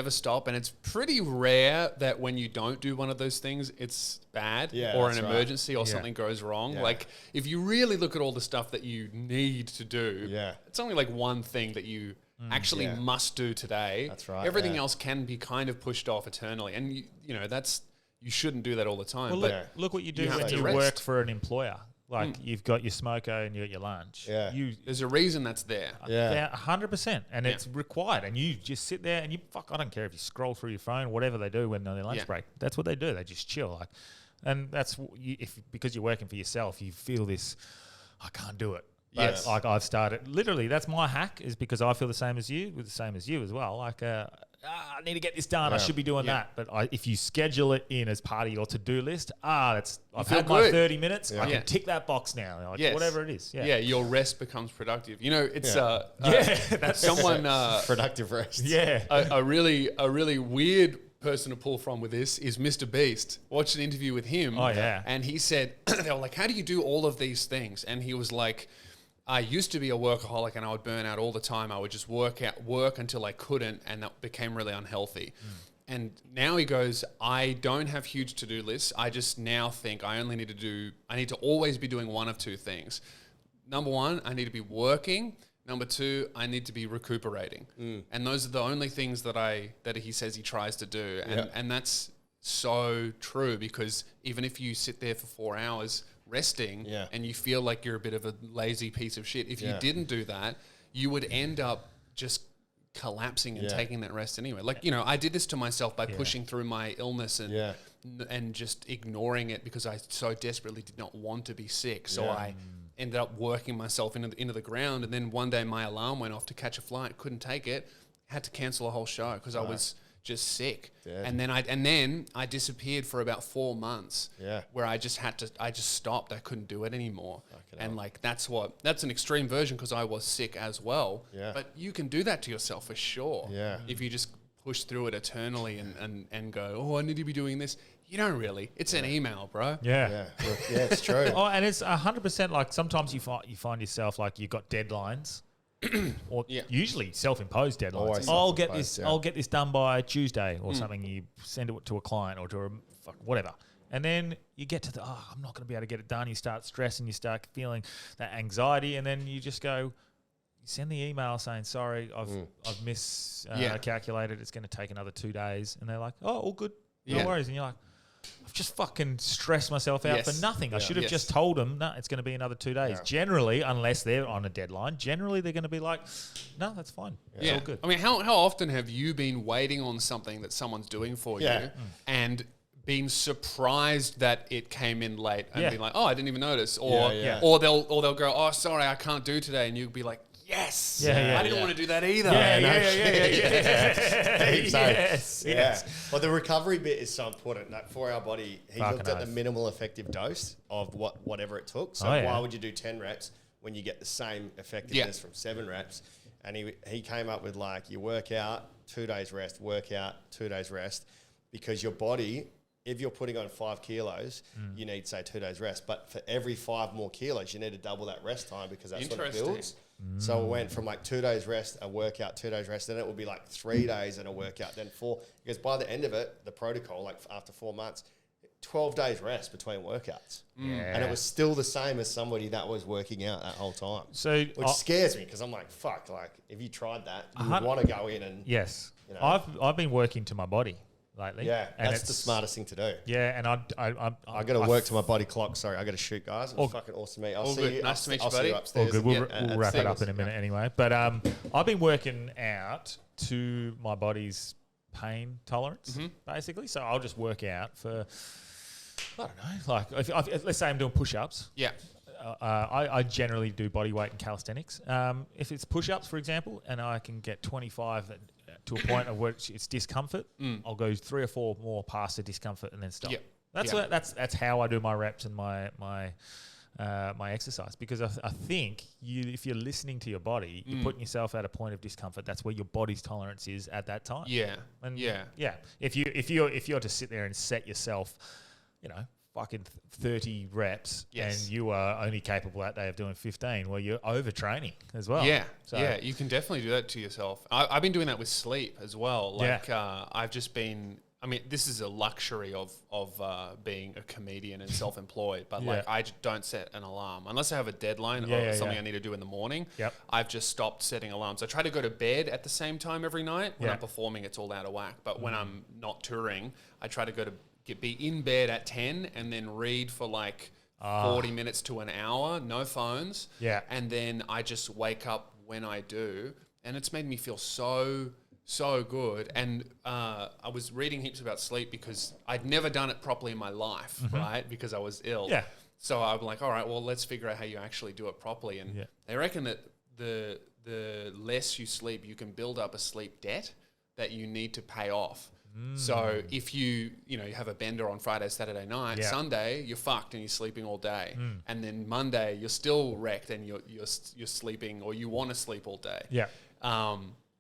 stop. And it's pretty rare that when you don't do one of those things, it's bad or an emergency or something goes wrong. Yeah. Like if you really look at all the stuff that you need to do, it's only like one thing that you actually must do today. That's right. Everything else can be kind of pushed off eternally. And you know, you shouldn't do that all the time. Well, look what you do when you work for an employer. Like you've got your smoko and you got your lunch. Yeah. There's a reason that's there. Yeah. 100%. And it's required. And you just sit there and I don't care if you scroll through your phone, whatever they do when they're on their lunch break. That's what they do. They just chill. Like, and that's because you're working for yourself, you feel this, I can't do it. Yes. Like I've started, literally, that's my hack, is because I feel the same as you, with the same as you as well. Like, I need to get this done. I should be doing that. But if you schedule it in as part of your to-do list, I've had my 30 minutes. I can tick that box now. Like whatever it is. Yeah, your rest becomes productive. You know, it's that's someone productive rest. Yeah, a really weird person to pull from with this is Mr. Beast. Watched an interview with him. Oh, yeah. And he said, they were like, how do you do all of these things? And he was like, I used to be a workaholic and I would burn out all the time. I would just work until I couldn't, and that became really unhealthy. And now he goes, I don't have huge to-do lists. I just now think I need to always be doing one of two things. Number one, I need to be working. Number two, I need to be recuperating. And those are the only things that he says he tries to do. And that's so true, because even if you sit there for 4 hours resting and you feel like you're a bit of a lazy piece of shit, if you didn't do that, you would end up just collapsing and taking that rest anyway. Like, I did this to myself by pushing through my illness and just ignoring it because I so desperately did not want to be sick. So I ended up working myself into the ground. And then one day my alarm went off to catch a flight, couldn't take it, had to cancel a whole show because I was just sick. And then I disappeared for about 4 months where I just stopped. I couldn't do it anymore. And like, that's an extreme version because I was sick as well. But you can do that to yourself for sure. If you just push through it eternally and go, oh, I need to be doing this. You don't really. It's an email, bro. Yeah. It's true. Oh, and it's 100% like sometimes you find yourself like you've got deadlines. Or usually self-imposed deadlines. Always I'll get self-imposed, this done by Tuesday or something. You send it to a client or to whatever, and then you get to I'm not going to be able to get it done. You start stressing, you start feeling that anxiety, and then you just go. You send the email saying sorry, I've miscalculated. It's going to take another 2 days, and they're like, oh, all good, no worries, and you're like, I've just fucking stressed myself out for nothing. I should have just told them, no, it's going to be another 2 days. Generally, unless they're on a deadline, generally they're going to be like, no, that's fine. It's all good. I mean, how often have you been waiting on something that someone's doing for you and been surprised that it came in late and been like, oh, I didn't even notice, or they'll go, oh, sorry, I can't do today, and you'll be like, yes, I didn't want to do that either. Yes. Well, the recovery bit is so important. That for our body, he looked at the minimal effective dose of whatever it took. So why would you do 10 reps when you get the same effectiveness from 7 reps? And he came up with like, you work out, 2 days rest, work out, 2 days rest, because your body, if you're putting on 5 kilos, you need, say, 2 days rest. But for every 5 more kilos, you need to double that rest time because that's what it builds. So it went from like 2 days rest, a workout, 2 days rest, then it would be like 3 days and a workout, then 4. Because by the end of it, the protocol, like after 4 months, 12 days rest between workouts. And it was still the same as somebody that was working out that whole time. So which scares me because I'm like, fuck, like if you tried that, you would want to go in and... Yes. I've been working to my body lately. Yeah, and that's the smartest thing to do. Yeah, and I got to work to my body clock. Sorry, I got to shoot, guys. It was fucking awesome to meet. I'll see you. Nice to meet you, I'll see buddy. you upstairs. All good. We'll wrap it up in a minute anyway. But I've been working out to my body's pain tolerance, basically. So I'll just work out for, I don't know, like let's say I'm doing push-ups. Yeah. I generally do body weight and calisthenics. If it's push-ups, for example, and I can get 25 to a point of which it's discomfort, I'll go 3 or 4 more past the discomfort and then stop. Yep. That's how I do my reps and my exercise, because I think if you're listening to your body, you're putting yourself at a point of discomfort. That's where your body's tolerance is at that time. Yeah. And if you're to sit there and set yourself, fucking 30 reps and you are only capable that day of doing 15, well, you're overtraining as well. Yeah, you can definitely do that to yourself. I've been doing that with sleep as well. Like I've just been, I mean, this is a luxury of being a comedian and self-employed, but like I don't set an alarm unless I have a deadline or something I need to do in the morning. I've just stopped setting alarms. I try to go to bed at the same time every night. When I'm performing, it's all out of whack. But when I'm not touring, I try to be in bed at 10 and then read for like 40 minutes to an hour, no phones. And then I just wake up when I do. And it's made me feel so good. And I was reading heaps about sleep because I'd never done it properly in my life, right? Because I was ill. So I'm like, all right, well, let's figure out how you actually do it properly. And they reckon that the less you sleep, you can build up a sleep debt that you need to pay off. So if you have a bender on Friday, Saturday night, Sunday you're fucked and you're sleeping all day, and then Monday you're still wrecked and you're sleeping or you want to sleep all day.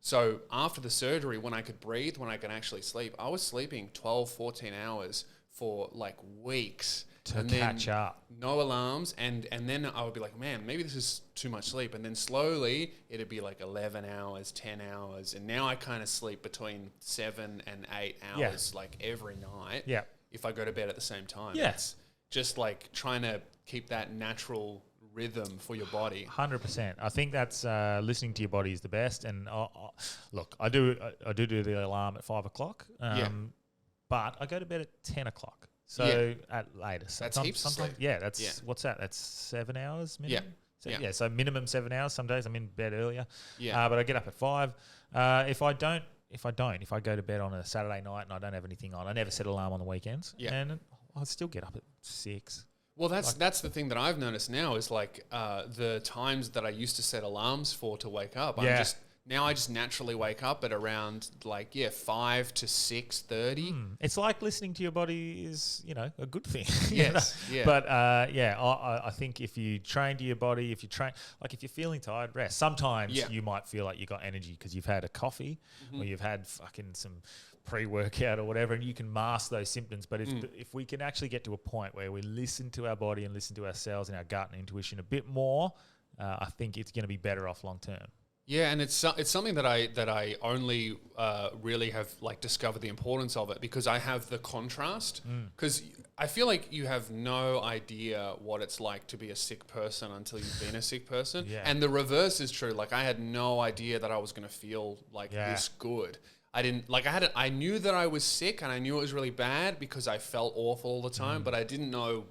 So after the surgery, when I could breathe, when I could actually sleep, I was sleeping 12, 14 hours for like weeks. To and catch then up. no alarms, and then I would be like, man, maybe this is too much sleep, and then slowly it'd be like 11 hours, 10 hours, and now I kind of sleep between 7 and 8 hours like every night. Yeah. If I go to bed at the same time. Yeah. It's just like trying to keep that natural rhythm for your body. 100%. I think that's listening to your body is the best. And look, I do the alarm at 5 o'clock, but I go to bed at 10 o'clock. So at latest. That's heaps of sleep. Yeah, that's what's that? That's 7 hours minimum. Yeah. So minimum 7 hours. Some days I'm in bed earlier. Yeah. But I get up at 5. If I go to bed on a Saturday night and I don't have anything on, I never set alarm on the weekends. Yeah. And I'll still get up at 6. Well, that's the thing that I've noticed now is like the times that I used to set alarms for to wake up. I just naturally wake up at around 5 to 6:30. It's like listening to your body is, a good thing. Yes, yeah. But I think if you train to your body, if you're feeling tired, rest. Sometimes you might feel like you got energy because you've had a coffee or you've had fucking some pre-workout or whatever, and you can mask those symptoms. But if we can actually get to a point where we listen to our body and listen to ourselves and our gut and intuition a bit more, I think it's going to be better off long term. Yeah, and it's something that I only really have discovered the importance of it because I have the contrast. Because I feel like you have no idea what it's like to be a sick person until you've been a sick person, and the reverse is true. Like I had no idea that I was going to feel this good. I didn't I knew that I was sick and I knew it was really bad because I felt awful all the time, but I didn't know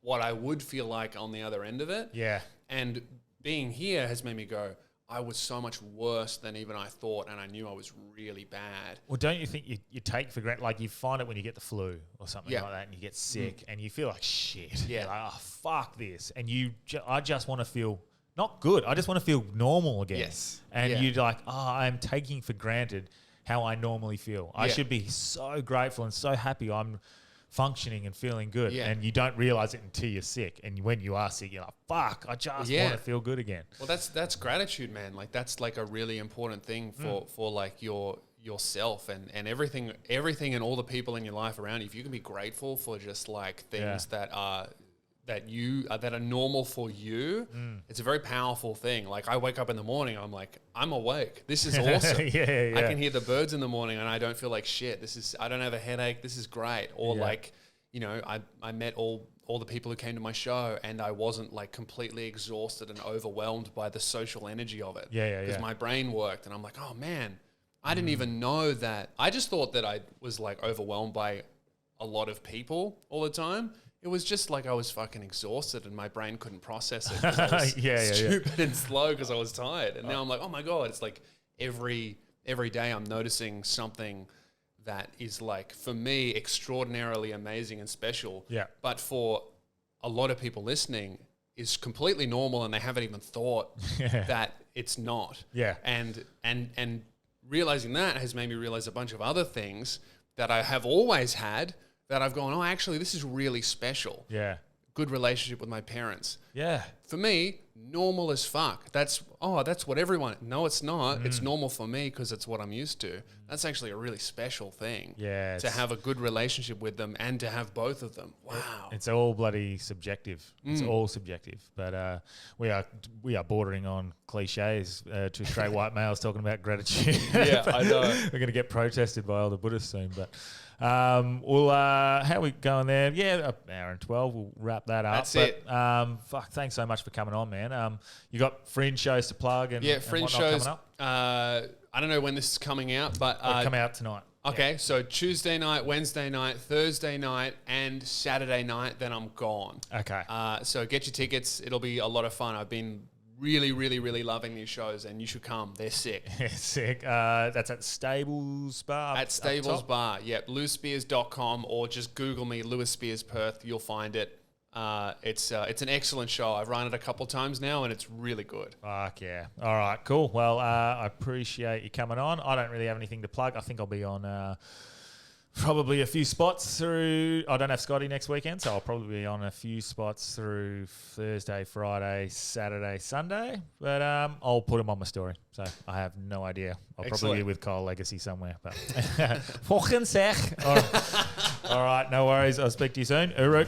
what I would feel like on the other end of it. Yeah, and being here has made me go, I was so much worse than even I thought, and I knew I was really bad. Well, don't you think you take for granted, like you find it when you get the flu or something like that and you get sick and you feel like shit. Yeah. You're like, oh, fuck this. And I just want to feel not good. I just want to feel normal again. Yes. And Yeah. you're like, I'm taking for granted how I normally feel. I Yeah. should be so grateful and so happy I'm functioning and feeling good. Yeah. And you don't realize it until you're sick. And when you are sick, you're like, fuck, I just want to feel good again. Well, that's gratitude, man. Like that's like a really important thing for like yourself and everything and all the people in your life around you. If you can be grateful for just like things that are normal for you, it's a very powerful thing. Like I wake up in the morning, I'm like, I'm awake. This is awesome. Yeah. I can hear the birds in the morning and I don't feel like shit. I don't have a headache. This is great. Or I met all the people who came to my show and I wasn't like completely exhausted and overwhelmed by the social energy of it. Because my brain worked and I'm like, oh man, I didn't even know that. I just thought that I was like overwhelmed by a lot of people all the time. It was just like I was fucking exhausted and my brain couldn't process it. 'Cause I was stupid and slow because I was tired. And now I'm like, oh my God, it's like every day I'm noticing something that is like, for me, extraordinarily amazing and special. Yeah. But for a lot of people listening is completely normal and they haven't even thought that it's not. Yeah. And realizing that has made me realize a bunch of other things that I have always had that I've gone, oh, actually, this is really special. Yeah. Good relationship with my parents. Yeah. For me, normal as fuck. That's what everyone. No, it's not. It's normal for me because it's what I'm used to. That's actually a really special thing. Yeah. To have a good relationship with them and to have both of them. Wow. It's all bloody subjective. It's all subjective. But we are bordering on cliches. Two straight white males talking about gratitude. Yeah, I know. We're going to get protested by all the Buddhists soon. But how are we going there? Yeah, an hour and 12. We'll wrap that up. That's it. Thanks so much for coming on, man. You got fringe shows to plug and fringe and whatnot shows. coming up? I don't know when this is coming out, but It'll come out tonight. Okay, so Tuesday night, Wednesday night, Thursday night, and Saturday night, then I'm gone. Okay. So get your tickets. It'll be a lot of fun. I've been really, really, really loving these shows, and you should come. They're sick. Sick. That's at Stables Bar. At Stables Bar, yep. LewisSpears.com or just Google me, Lewis Spears Perth. You'll find it. It's an excellent show. I've run it a couple times now, and it's really good. Fuck yeah. All right, cool. Well, I appreciate you coming on. I don't really have anything to plug. I think I'll be on probably a few spots through. I don't have Scotty next weekend, so I'll probably be on a few spots through Thursday, Friday, Saturday, Sunday. But I'll put them on my story, so I have no idea. I'll probably be with Kyle Legacy somewhere. But Volgende zeg. All right, no worries. I'll speak to you soon. Uru.